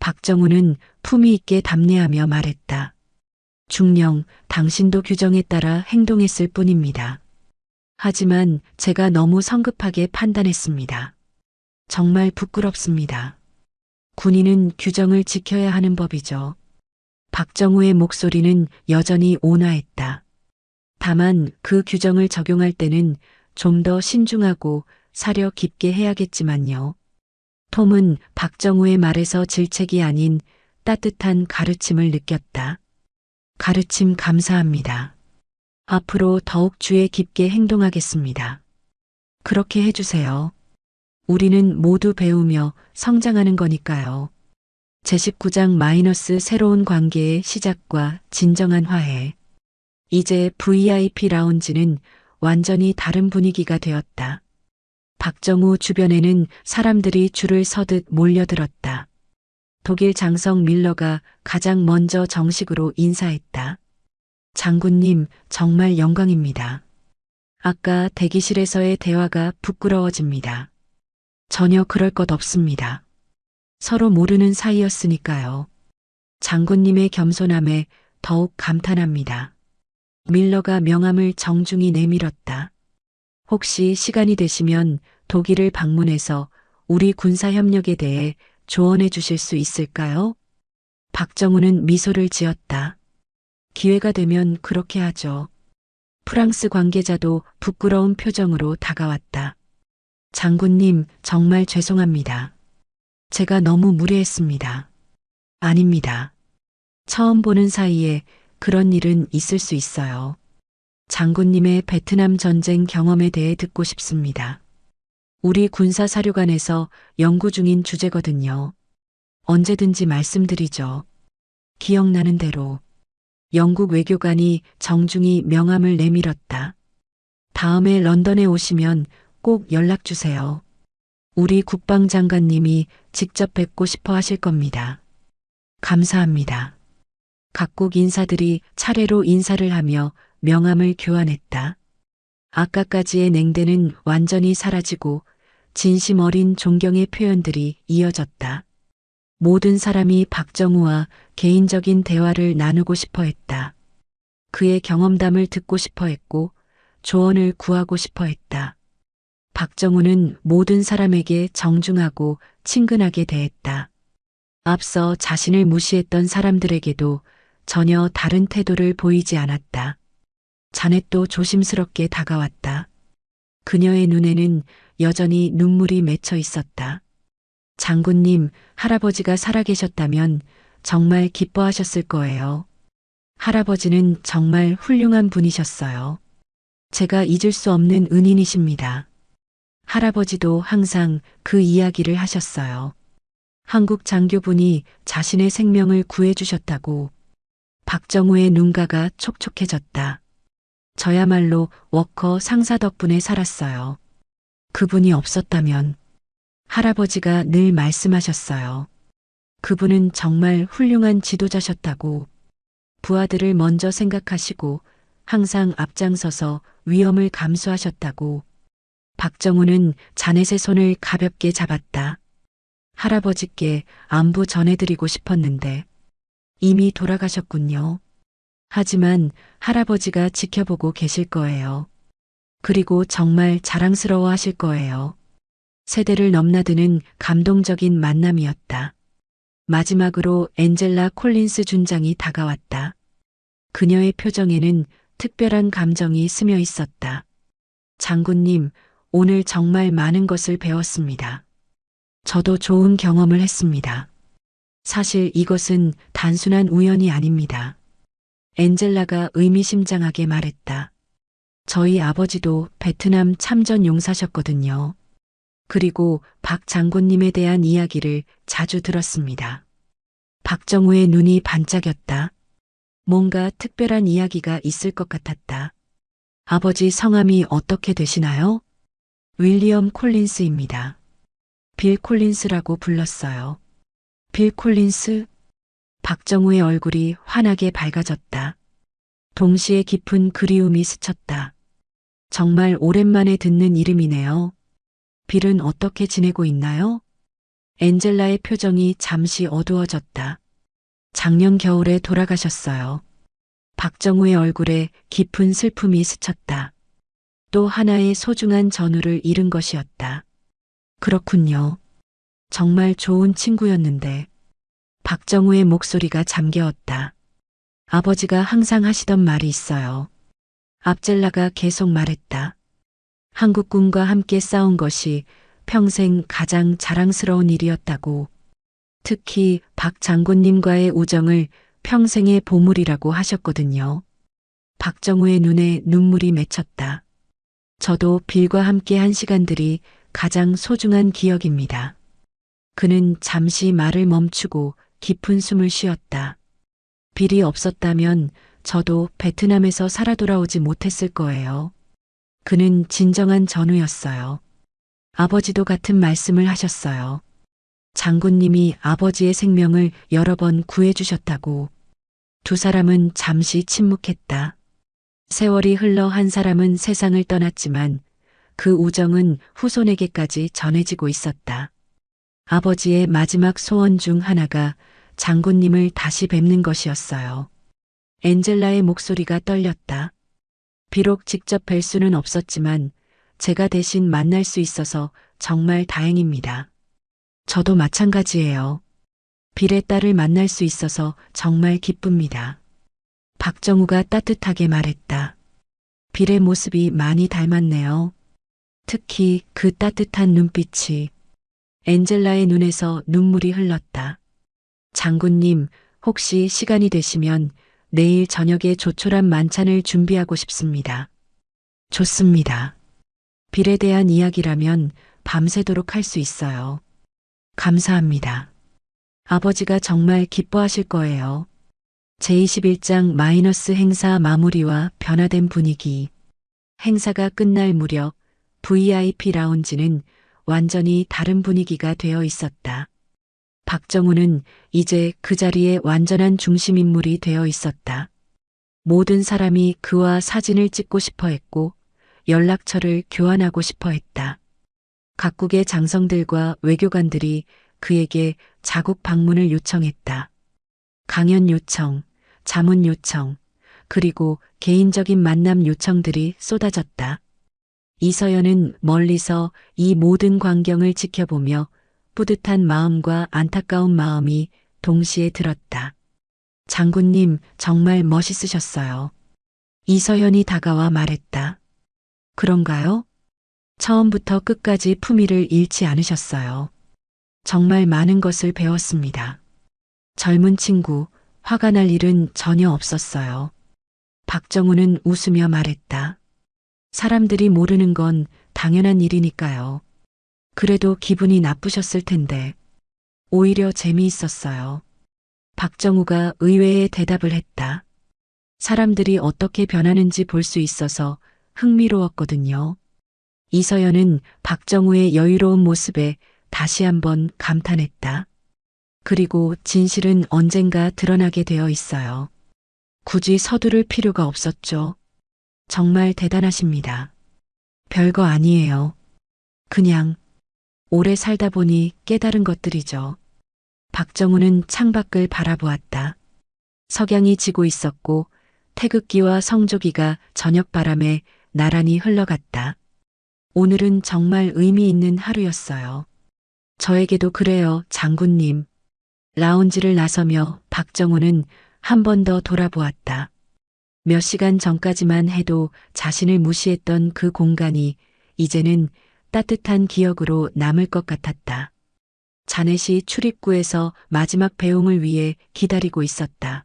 Speaker 2: 박정우는 품위 있게 답례하며 말했다. 중령, 당신도 규정에 따라 행동했을 뿐입니다. 하지만 제가 너무 성급하게 판단했습니다. 정말 부끄럽습니다. 군인은 규정을 지켜야 하는 법이죠. 박정우의 목소리는 여전히 온화했다. 다만 그 규정을 적용할 때는 좀 더 신중하고 사려 깊게 해야겠지만요. 톰은 박정우의 말에서 질책이 아닌 따뜻한 가르침을 느꼈다. 가르침 감사합니다. 앞으로 더욱 주의 깊게 행동하겠습니다. 그렇게 해주세요. 우리는 모두 배우며 성장하는 거니까요. 제19장 마이너스 새로운 관계의 시작과 진정한 화해. 이제 VIP 라운지는 완전히 다른 분위기가 되었다. 박정우 주변에는 사람들이 줄을 서듯 몰려들었다. 독일 장성 밀러가 가장 먼저 정식으로 인사했다. 장군님, 정말 영광입니다. 아까 대기실에서의 대화가 부끄러워집니다. 전혀 그럴 것 없습니다. 서로 모르는 사이였으니까요. 장군님의 겸손함에 더욱 감탄합니다. 밀러가 명함을 정중히 내밀었다. 혹시 시간이 되시면 독일을 방문해서 우리 군사협력에 대해 조언해 주실 수 있을까요? 박정우는 미소를 지었다. 기회가 되면 그렇게 하죠. 프랑스 관계자도 부끄러운 표정으로 다가왔다. 장군님, 정말 죄송합니다. 제가 너무 무례했습니다. 아닙니다. 처음 보는 사이에 그런 일은 있을 수 있어요. 장군님의 베트남 전쟁 경험에 대해 듣고 싶습니다. 우리 군사사료관에서 연구 중인 주제거든요. 언제든지 말씀드리죠. 기억나는 대로. 영국 외교관이 정중히 명함을 내밀었다. 다음에 런던에 오시면 꼭 연락 주세요. 우리 국방장관님이 직접 뵙고 싶어 하실 겁니다. 감사합니다. 각국 인사들이 차례로 인사를 하며 명함을 교환했다. 아까까지의 냉대는 완전히 사라지고 진심 어린 존경의 표현들이 이어졌다. 모든 사람이 박정우와 개인적인 대화를 나누고 싶어 했다. 그의 경험담을 듣고 싶어 했고 조언을 구하고 싶어 했다. 박정우는 모든 사람에게 정중하고 친근하게 대했다. 앞서 자신을 무시했던 사람들에게도 전혀 다른 태도를 보이지 않았다. 자넷도 조심스럽게 다가왔다. 그녀의 눈에는 여전히 눈물이 맺혀 있었다. 장군님, 할아버지가 살아계셨다면 정말 기뻐하셨을 거예요. 할아버지는 정말 훌륭한 분이셨어요. 제가 잊을 수 없는 은인이십니다. 할아버지도 항상 그 이야기를 하셨어요. 한국 장교분이 자신의 생명을 구해주셨다고. 박정우의 눈가가 촉촉해졌다. 저야말로 워커 상사 덕분에 살았어요. 그분이 없었다면 할아버지가 늘 말씀하셨어요. 그분은 정말 훌륭한 지도자셨다고. 부하들을 먼저 생각하시고 항상 앞장서서 위험을 감수하셨다고. 박정우는 자넷의 손을 가볍게 잡았다. 할아버지께 안부 전해드리고 싶었는데 이미 돌아가셨군요. 하지만 할아버지가 지켜보고 계실 거예요. 그리고 정말 자랑스러워 하실 거예요. 세대를 넘나드는 감동적인 만남이었다. 마지막으로 엔젤라 콜린스 준장이 다가왔다. 그녀의 표정에는 특별한 감정이 스며 있었다. 장군님, 오늘 정말 많은 것을 배웠습니다. 저도 좋은 경험을 했습니다. 사실 이것은 단순한 우연이 아닙니다. 엔젤라가 의미심장하게 말했다. 저희 아버지도 베트남 참전 용사셨거든요. 그리고 박 장군님에 대한 이야기를 자주 들었습니다. 박정우의 눈이 반짝였다. 뭔가 특별한 이야기가 있을 것 같았다. 아버지 성함이 어떻게 되시나요? 윌리엄 콜린스입니다. 빌 콜린스라고 불렀어요. 빌 콜린스? 박정우의 얼굴이 환하게 밝아졌다. 동시에 깊은 그리움이 스쳤다. 정말 오랜만에 듣는 이름이네요. 빌은 어떻게 지내고 있나요? 엔젤라의 표정이 잠시 어두워졌다. 작년 겨울에 돌아가셨어요. 박정우의 얼굴에 깊은 슬픔이 스쳤다. 또 하나의 소중한 전우를 잃은 것이었다. 그렇군요. 정말 좋은 친구였는데. 박정우의 목소리가 잠겨왔다. 아버지가 항상 하시던 말이 있어요. 압젤라가 계속 말했다. 한국군과 함께 싸운 것이 평생 가장 자랑스러운 일이었다고. 특히 박 장군님과의 우정을 평생의 보물이라고 하셨거든요. 박정우의 눈에 눈물이 맺혔다. 저도 빌과 함께 한 시간들이 가장 소중한 기억입니다. 그는 잠시 말을 멈추고 깊은 숨을 쉬었다. 빌이 없었다면 저도 베트남에서 살아 돌아오지 못했을 거예요. 그는 진정한 전우였어요. 아버지도 같은 말씀을 하셨어요. 장군님이 아버지의 생명을 여러 번 구해주셨다고. 두 사람은 잠시 침묵했다. 세월이 흘러 한 사람은 세상을 떠났지만 그 우정은 후손에게까지 전해지고 있었다. 아버지의 마지막 소원 중 하나가 장군님을 다시 뵙는 것이었어요. 엔젤라의 목소리가 떨렸다. 비록 직접 뵐 수는 없었지만 제가 대신 만날 수 있어서 정말 다행입니다. 저도 마찬가지예요. 빌의 딸을 만날 수 있어서 정말 기쁩니다. 박정우가 따뜻하게 말했다. 빌의 모습이 많이 닮았네요. 특히 그 따뜻한 눈빛이. 엔젤라의 눈에서 눈물이 흘렀다. 장군님, 혹시 시간이 되시면 내일 저녁에 조촐한 만찬을 준비하고 싶습니다. 좋습니다. 빌에 대한 이야기라면 밤새도록 할 수 있어요. 감사합니다. 아버지가 정말 기뻐하실 거예요. 제21장 마이너스 행사 마무리와 변화된 분위기. 행사가 끝날 무렵 VIP 라운지는 완전히 다른 분위기가 되어 있었다. 박정우는 이제 그 자리에 완전한 중심인물이 되어 있었다. 모든 사람이 그와 사진을 찍고 싶어 했고 연락처를 교환하고 싶어 했다. 각국의 장성들과 외교관들이 그에게 자국 방문을 요청했다. 강연 요청, 자문 요청, 그리고 개인적인 만남 요청들이 쏟아졌다. 이서연은 멀리서 이 모든 광경을 지켜보며 뿌듯한 마음과 안타까운 마음이 동시에 들었다. 장군님, 정말 멋있으셨어요. 이서연이 다가와 말했다. 그런가요? 처음부터 끝까지 품위를 잃지 않으셨어요. 정말 많은 것을 배웠습니다. 젊은 친구, 화가 날 일은 전혀 없었어요. 박정우는 웃으며 말했다. 사람들이 모르는 건 당연한 일이니까요. 그래도 기분이 나쁘셨을 텐데. 오히려 재미있었어요. 박정우가 의외의 대답을 했다. 사람들이 어떻게 변하는지 볼 수 있어서 흥미로웠거든요. 이서연은 박정우의 여유로운 모습에 다시 한번 감탄했다. 그리고 진실은 언젠가 드러나게 되어 있어요. 굳이 서두를 필요가 없었죠. 정말 대단하십니다. 별거 아니에요. 그냥 오래 살다 보니 깨달은 것들이죠. 박정우는 창밖을 바라보았다. 석양이 지고 있었고 태극기와 성조기가 저녁바람에 나란히 흘러갔다. 오늘은 정말 의미 있는 하루였어요. 저에게도 그래요, 장군님. 라운지를 나서며 박정우는 한 번 더 돌아보았다. 몇 시간 전까지만 해도 자신을 무시했던 그 공간이 이제는 따뜻한 기억으로 남을 것 같았다. 자넷이 출입구에서 마지막 배웅을 위해 기다리고 있었다.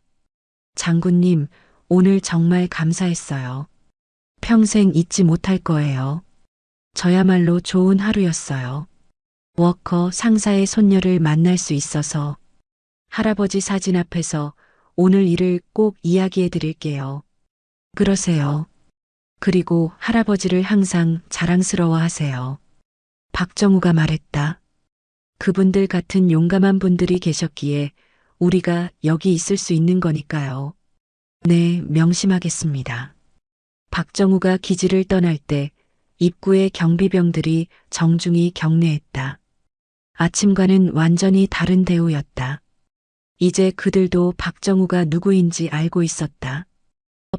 Speaker 2: 장군님, 오늘 정말 감사했어요. 평생 잊지 못할 거예요. 저야말로 좋은 하루였어요. 워커 상사의 손녀를 만날 수 있어서 할아버지 사진 앞에서 오늘 일을 꼭 이야기해 드릴게요. 그러세요. 그리고 할아버지를 항상 자랑스러워 하세요. 박정우가 말했다. 그분들 같은 용감한 분들이 계셨기에 우리가 여기 있을 수 있는 거니까요. 네, 명심하겠습니다. 박정우가 기지를 떠날 때 입구의 경비병들이 정중히 경례했다. 아침과는 완전히 다른 대우였다. 이제 그들도 박정우가 누구인지 알고 있었다.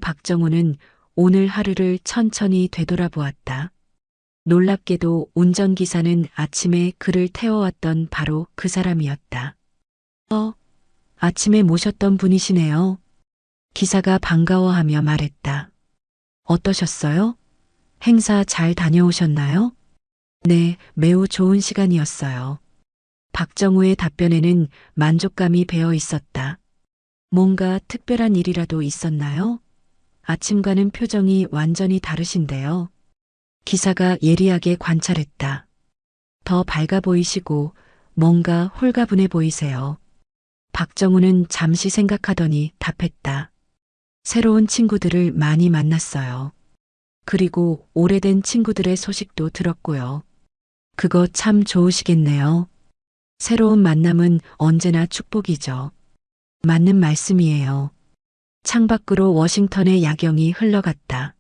Speaker 2: 박정우는 오늘 하루를 천천히 되돌아보았다. 놀랍게도 운전기사는 아침에 그를 태워왔던 바로 그 사람이었다. 아침에 모셨던 분이시네요. 기사가 반가워하며 말했다. 어떠셨어요? 행사 잘 다녀오셨나요? 네, 매우 좋은 시간이었어요. 박정우의 답변에는 만족감이 배어 있었다. 뭔가 특별한 일이라도 있었나요? 아침과는 표정이 완전히 다르신데요. 기사가 예리하게 관찰했다. 더 밝아 보이시고 뭔가 홀가분해 보이세요. 박정우는 잠시 생각하더니 답했다. 새로운 친구들을 많이 만났어요. 그리고 오래된 친구들의 소식도 들었고요. 그거 참 좋으시겠네요. 새로운 만남은 언제나 축복이죠. 맞는 말씀이에요. 창밖으로 워싱턴의 야경이 흘러갔다.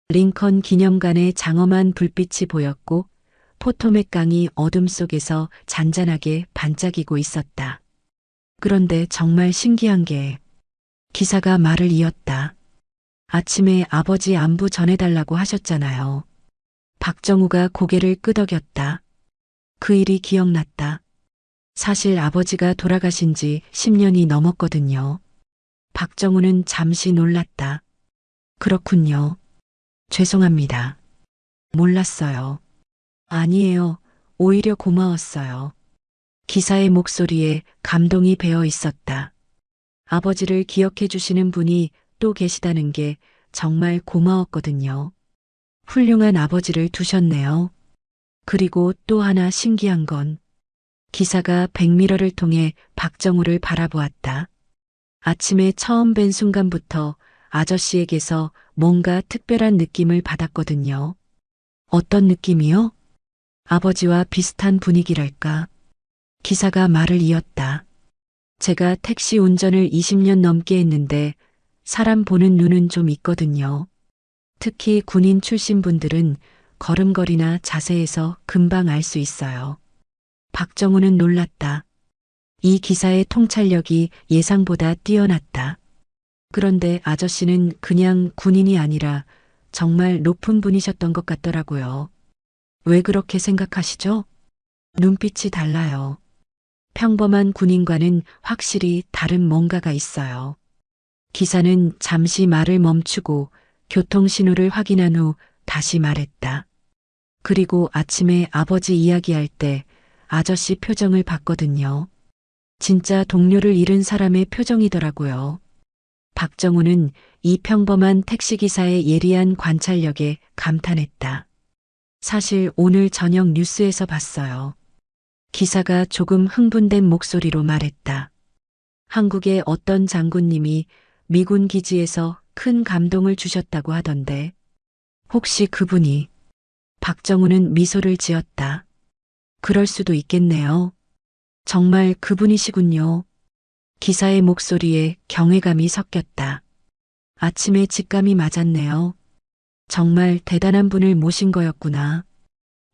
Speaker 2: 링컨 기념관의 장엄한 불빛이 보였고 포토맥 강이 어둠 속에서 잔잔하게 반짝이고 있었다. 그런데 정말 신기한 게 기사가 말을 이었다. 아침에 아버지 안부 전해달라고 하셨잖아요. 박정우가 고개를 끄덕였다. 그 일이 기억났다. 사실 아버지가 돌아가신 지 10년이 넘었거든요. 박정우는 잠시 놀랐다. 그렇군요. 죄송합니다. 몰랐어요. 아니에요. 오히려 고마웠어요. 기사의 목소리에 감동이 배어 있었다. 아버지를 기억해 주시는 분이 또 계시다는 게 정말 고마웠거든요. 훌륭한 아버지를 두셨네요. 그리고 또 하나 신기한 건 기사가 백미러를 통해 박정우를 바라보았다. 아침에 처음 뵌 순간부터 아저씨에게서 뭔가 특별한 느낌을 받았거든요. 어떤 느낌이요? 아버지와 비슷한 분위기랄까? 기사가 말을 이었다. 제가 택시 운전을 20년 넘게 했는데 사람 보는 눈은 좀 있거든요. 특히 군인 출신 분들은 걸음걸이나 자세에서 금방 알 수 있어요. 박정우는 놀랐다. 이 기사의 통찰력이 예상보다 뛰어났다. 그런데 아저씨는 그냥 군인이 아니라 정말 높은 분이셨던 것 같더라고요. 왜 그렇게 생각하시죠? 눈빛이 달라요. 평범한 군인과는 확실히 다른 뭔가가 있어요. 기사는 잠시 말을 멈추고 교통신호를 확인한 후 다시 말했다. 그리고 아침에 아버지 이야기할 때 아저씨 표정을 봤거든요. 진짜 동료를 잃은 사람의 표정이더라고요. 박정우는 이 평범한 택시기사의 예리한 관찰력에 감탄했다. 사실 오늘 저녁 뉴스에서 봤어요. 기사가 조금 흥분된 목소리로 말했다. 한국의 어떤 장군님이 미군 기지에서 큰 감동을 주셨다고 하던데 혹시 그분이 박정우는 미소를 지었다. 그럴 수도 있겠네요. 정말 그분이시군요. 기사의 목소리에 경외감이 섞였다. 아침에 직감이 맞았네요. 정말 대단한 분을 모신 거였구나.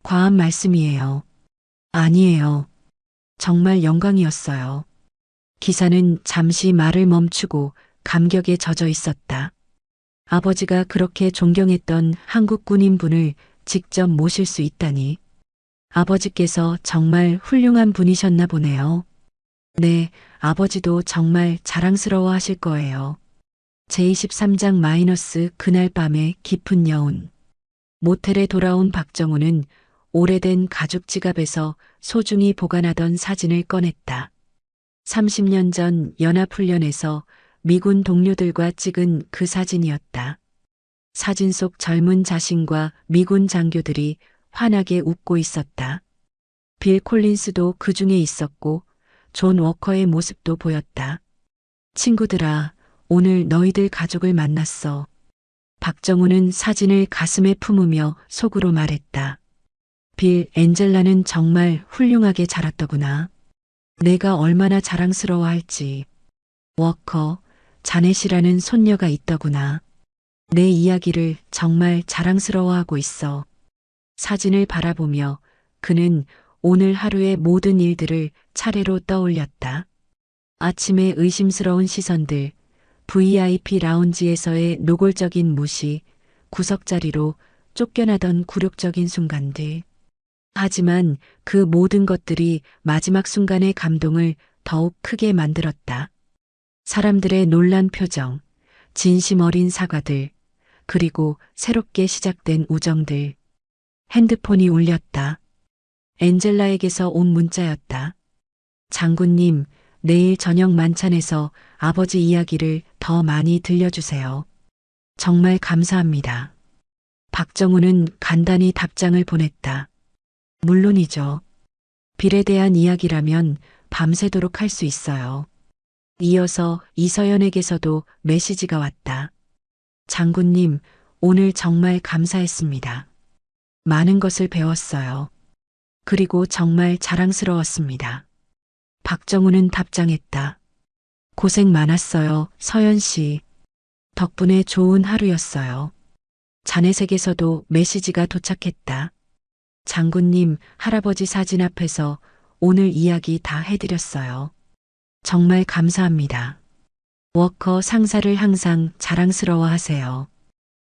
Speaker 2: 과한 말씀이에요. 아니에요. 정말 영광이었어요. 기사는 잠시 말을 멈추고 감격에 젖어 있었다. 아버지가 그렇게 존경했던 한국 군인분을 직접 모실 수 있다니. 아버지께서 정말 훌륭한 분이셨나 보네요. 네, 아버지도 정말 자랑스러워 하실 거예요. 제23장 마이너스 그날 밤의 깊은 여운. 모텔에 돌아온 박정우는 오래된 가죽 지갑에서 소중히 보관하던 사진을 꺼냈다. 30년 전 연합훈련에서 미군 동료들과 찍은 그 사진이었다. 사진 속 젊은 자신과 미군 장교들이 환하게 웃고 있었다. 빌 콜린스도 그 중에 있었고 존 워커의 모습도 보였다. 친구들아, 오늘 너희들 가족을 만났어. 박정우는 사진을 가슴에 품으며 속으로 말했다. 빌, 엔젤라는 정말 훌륭하게 자랐더구나. 내가 얼마나 자랑스러워할지. 워커, 자넷이라는 손녀가 있더구나. 내 이야기를 정말 자랑스러워하고 있어. 사진을 바라보며 그는 오늘 하루의 모든 일들을 차례로 떠올렸다. 아침의 의심스러운 시선들, VIP 라운지에서의 노골적인 무시, 구석자리로 쫓겨나던 굴욕적인 순간들. 하지만 그 모든 것들이 마지막 순간의 감동을 더욱 크게 만들었다. 사람들의 놀란 표정, 진심 어린 사과들, 그리고 새롭게 시작된 우정들. 핸드폰이 울렸다. 엔젤라에게서 온 문자였다. 장군님, 내일 저녁 만찬에서 아버지 이야기를 더 많이 들려주세요. 정말 감사합니다. 박정우는 간단히 답장을 보냈다. 물론이죠. 빌에 대한 이야기라면 밤새도록 할 수 있어요. 이어서 이서연에게서도 메시지가 왔다. 장군님, 오늘 정말 감사했습니다. 많은 것을 배웠어요. 그리고 정말 자랑스러웠습니다. 박정우는 답장했다. 고생 많았어요, 서연 씨. 덕분에 좋은 하루였어요. 자넷에게서도 메시지가 도착했다. 장군님, 할아버지 사진 앞에서 오늘 이야기 다 해드렸어요. 정말 감사합니다. 워커 상사를 항상 자랑스러워 하세요.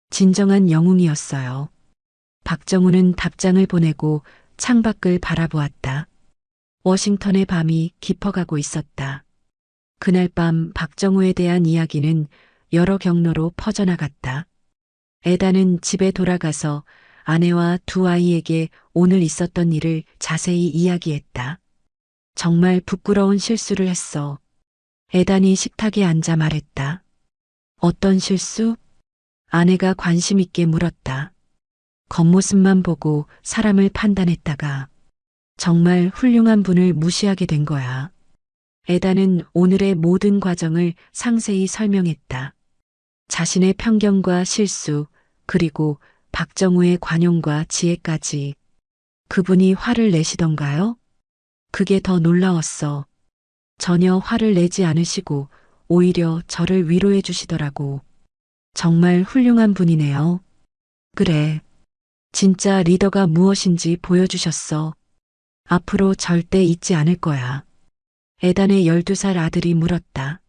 Speaker 2: 진정한 영웅이었어요. 박정우는 답장을 보내고 창밖을 바라보았다. 워싱턴의 밤이 깊어가고 있었다. 그날 밤 박정우에 대한 이야기는 여러 경로로 퍼져나갔다. 에다는 집에 돌아가서 아내와 두 아이에게 오늘 있었던 일을 자세히 이야기했다. 정말 부끄러운 실수를 했어. 에단이 식탁에 앉아 말했다. 어떤 실수? 아내가 관심 있게 물었다. 겉모습만 보고 사람을 판단했다가 정말 훌륭한 분을 무시하게 된 거야. 에다는 오늘의 모든 과정을 상세히 설명했다. 자신의 편견과 실수, 그리고 박정우의 관용과 지혜까지. 그분이 화를 내시던가요? 그게 더 놀라웠어. 전혀 화를 내지 않으시고 오히려 저를 위로해 주시더라고. 정말 훌륭한 분이네요. 그래. 진짜 리더가 무엇인지 보여주셨어. 앞으로 절대 잊지 않을 거야. 에단의 12살 아들이 물었다.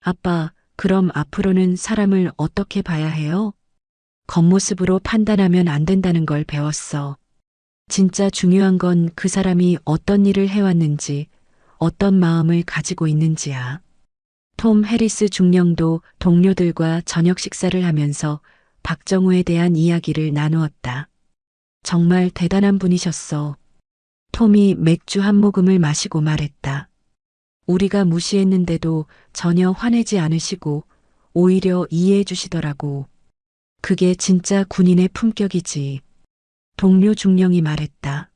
Speaker 2: 아빠, 그럼 앞으로는 사람을 어떻게 봐야 해요? 겉모습으로 판단하면 안 된다는 걸 배웠어. 진짜 중요한 건 그 사람이 어떤 일을 해왔는지, 어떤 마음을 가지고 있는지야. 톰 해리스 중령도 동료들과 저녁 식사를 하면서 박정우에 대한 이야기를 나누었다. 정말 대단한 분이셨어. 톰이 맥주 한 모금을 마시고 말했다. 우리가 무시했는데도 전혀 화내지 않으시고 오히려 이해해 주시더라고. 그게 진짜 군인의 품격이지. 동료 중령이 말했다.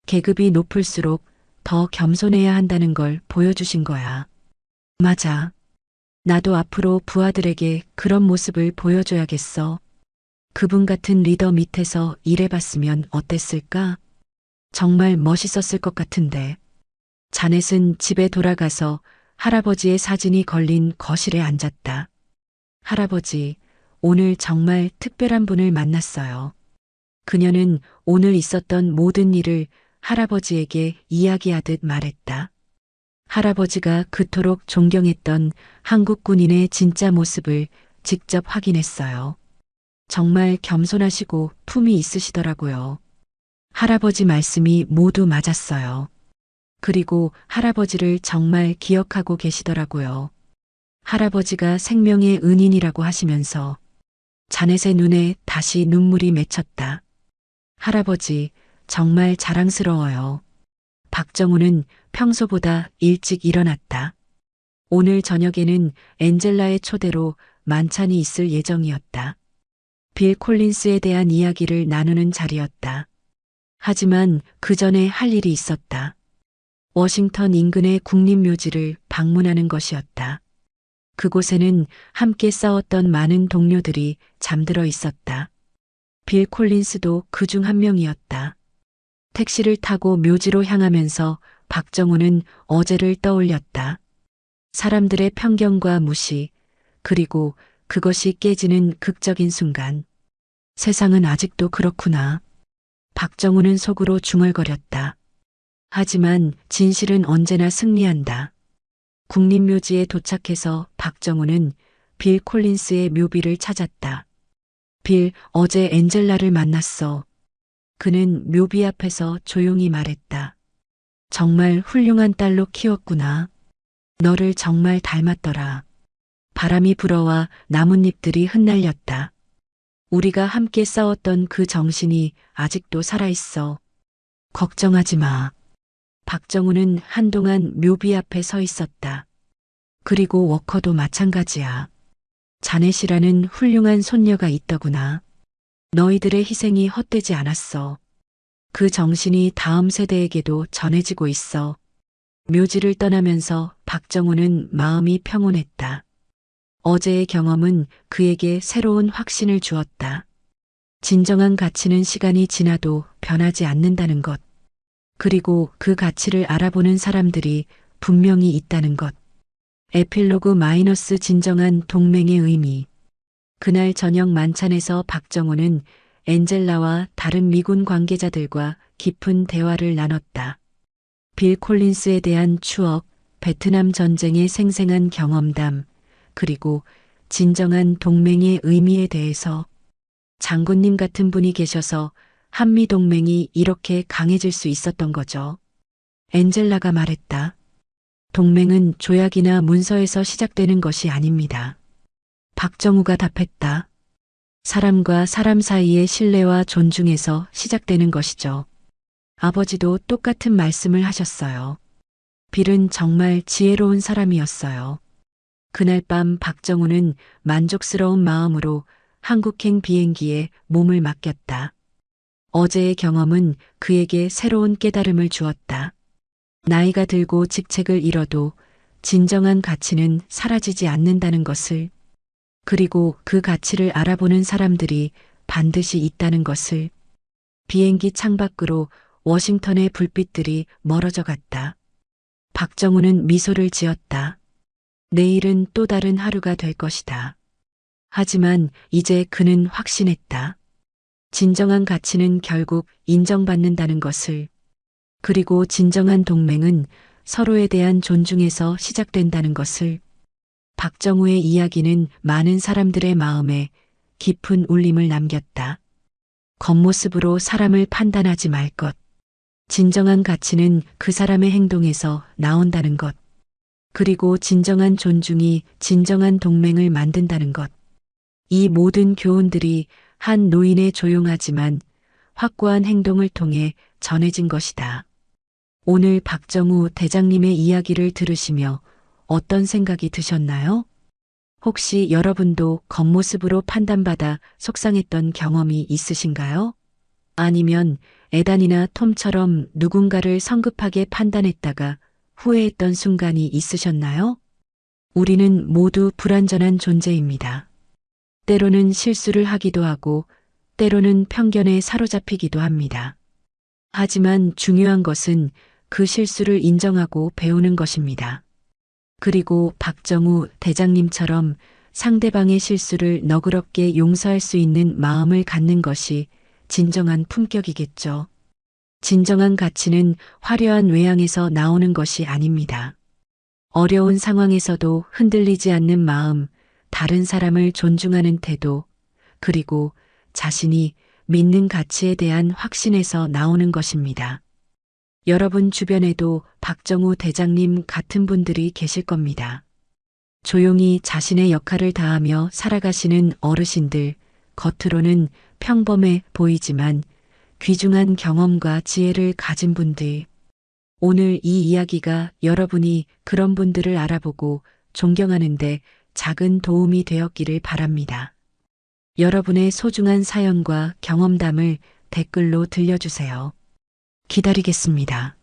Speaker 2: 계급이 높을수록 더 겸손해야 한다는 걸 보여주신 거야. 맞아. 나도 앞으로 부하들에게 그런 모습을 보여줘야겠어. 그분 같은 리더 밑에서 일해봤으면 어땠을까? 정말 멋있었을 것 같은데. 자넷은 집에 돌아가서 할아버지의 사진이 걸린 거실에 앉았다. 할아버지, 오늘 정말 특별한 분을 만났어요. 그녀는 오늘 있었던 모든 일을 할아버지에게 이야기하듯 말했다. 할아버지가 그토록 존경했던 한국 군인의 진짜 모습을 직접 확인했어요. 정말 겸손하시고 품이 있으시더라고요. 할아버지 말씀이 모두 맞았어요. 그리고 할아버지를 정말 기억하고 계시더라고요. 할아버지가 생명의 은인이라고 하시면서 자넷의 눈에 다시 눈물이 맺혔다. 할아버지, 정말 자랑스러워요. 박정우는 평소보다 일찍 일어났다. 오늘 저녁에는 엔젤라의 초대로 만찬이 있을 예정이었다. 빌 콜린스에 대한 이야기를 나누는 자리였다. 하지만 그 전에 할 일이 있었다. 워싱턴 인근의 국립묘지를 방문하는 것이었다. 그곳에는 함께 싸웠던 많은 동료들이 잠들어 있었다. 빌 콜린스도 그 중 한 명이었다. 택시를 타고 묘지로 향하면서 박정우는 어제를 떠올렸다. 사람들의 편견과 무시, 그리고 그것이 깨지는 극적인 순간. 세상은 아직도 그렇구나. 박정우는 속으로 중얼거렸다. 하지만 진실은 언제나 승리한다. 국립묘지에 도착해서 박정우는 빌 콜린스의 묘비를 찾았다. 빌, 어제 엔젤라를 만났어. 그는 묘비 앞에서 조용히 말했다. 정말 훌륭한 딸로 키웠구나. 너를 정말 닮았더라. 바람이 불어와 나뭇잎들이 흩날렸다. 우리가 함께 싸웠던 그 정신이 아직도 살아있어. 걱정하지 마. 박정우는 한동안 묘비 앞에 서 있었다. 그리고 워커도 마찬가지야. 자넷이라는 훌륭한 손녀가 있더구나. 너희들의 희생이 헛되지 않았어. 그 정신이 다음 세대에게도 전해지고 있어. 묘지를 떠나면서 박정우는 마음이 평온했다. 어제의 경험은 그에게 새로운 확신을 주었다. 진정한 가치는 시간이 지나도 변하지 않는다는 것. 그리고 그 가치를 알아보는 사람들이 분명히 있다는 것. 에필로그 마이너스 진정한 동맹의 의미. 그날 저녁 만찬에서 박정우는 엔젤라와 다른 미군 관계자들과 깊은 대화를 나눴다. 빌 콜린스에 대한 추억, 베트남 전쟁의 생생한 경험담, 그리고 진정한 동맹의 의미에 대해서. 장군님 같은 분이 계셔서 한미 동맹이 이렇게 강해질 수 있었던 거죠. 엔젤라가 말했다. 동맹은 조약이나 문서에서 시작되는 것이 아닙니다. 박정우가 답했다. 사람과 사람 사이의 신뢰와 존중에서 시작되는 것이죠. 아버지도 똑같은 말씀을 하셨어요. 빌은 정말 지혜로운 사람이었어요. 그날 밤 박정우는 만족스러운 마음으로 한국행 비행기에 몸을 맡겼다. 어제의 경험은 그에게 새로운 깨달음을 주었다. 나이가 들고 직책을 잃어도 진정한 가치는 사라지지 않는다는 것을, 그리고 그 가치를 알아보는 사람들이 반드시 있다는 것을. 비행기 창밖으로 워싱턴의 불빛들이 멀어져 갔다. 박정우는 미소를 지었다. 내일은 또 다른 하루가 될 것이다. 하지만 이제 그는 확신했다. 진정한 가치는 결국 인정받는다는 것을, 그리고 진정한 동맹은 서로에 대한 존중에서 시작된다는 것을. 박정우의 이야기는 많은 사람들의 마음에 깊은 울림을 남겼다. 겉모습으로 사람을 판단하지 말 것. 진정한 가치는 그 사람의 행동에서 나온다는 것. 그리고 진정한 존중이 진정한 동맹을 만든다는 것. 이 모든 교훈들이 한 노인의 조용하지만 확고한 행동을 통해 전해진 것이다. 오늘 박정우 대장님의 이야기를 들으시며 어떤 생각이 드셨나요? 혹시 여러분도 겉모습으로 판단받아 속상했던 경험이 있으신가요? 아니면 에단이나 톰처럼 누군가를 성급하게 판단했다가 후회했던 순간이 있으셨나요? 우리는 모두 불완전한 존재입니다. 때로는 실수를 하기도 하고, 때로는 편견에 사로잡히기도 합니다. 하지만 중요한 것은 그 실수를 인정하고 배우는 것입니다. 그리고 박정우 대장님처럼 상대방의 실수를 너그럽게 용서할 수 있는 마음을 갖는 것이 진정한 품격이겠죠. 진정한 가치는 화려한 외양에서 나오는 것이 아닙니다. 어려운 상황에서도 흔들리지 않는 마음, 다른 사람을 존중하는 태도, 그리고 자신이 믿는 가치에 대한 확신에서 나오는 것입니다. 여러분 주변에도 박정우 대장님 같은 분들이 계실 겁니다. 조용히 자신의 역할을 다하며 살아가시는 어르신들, 겉으로는 평범해 보이지만 귀중한 경험과 지혜를 가진 분들. 오늘 이 이야기가 여러분이 그런 분들을 알아보고 존경하는데 작은 도움이 되었기를 바랍니다. 여러분의 소중한 사연과 경험담을 댓글로 들려주세요. 기다리겠습니다.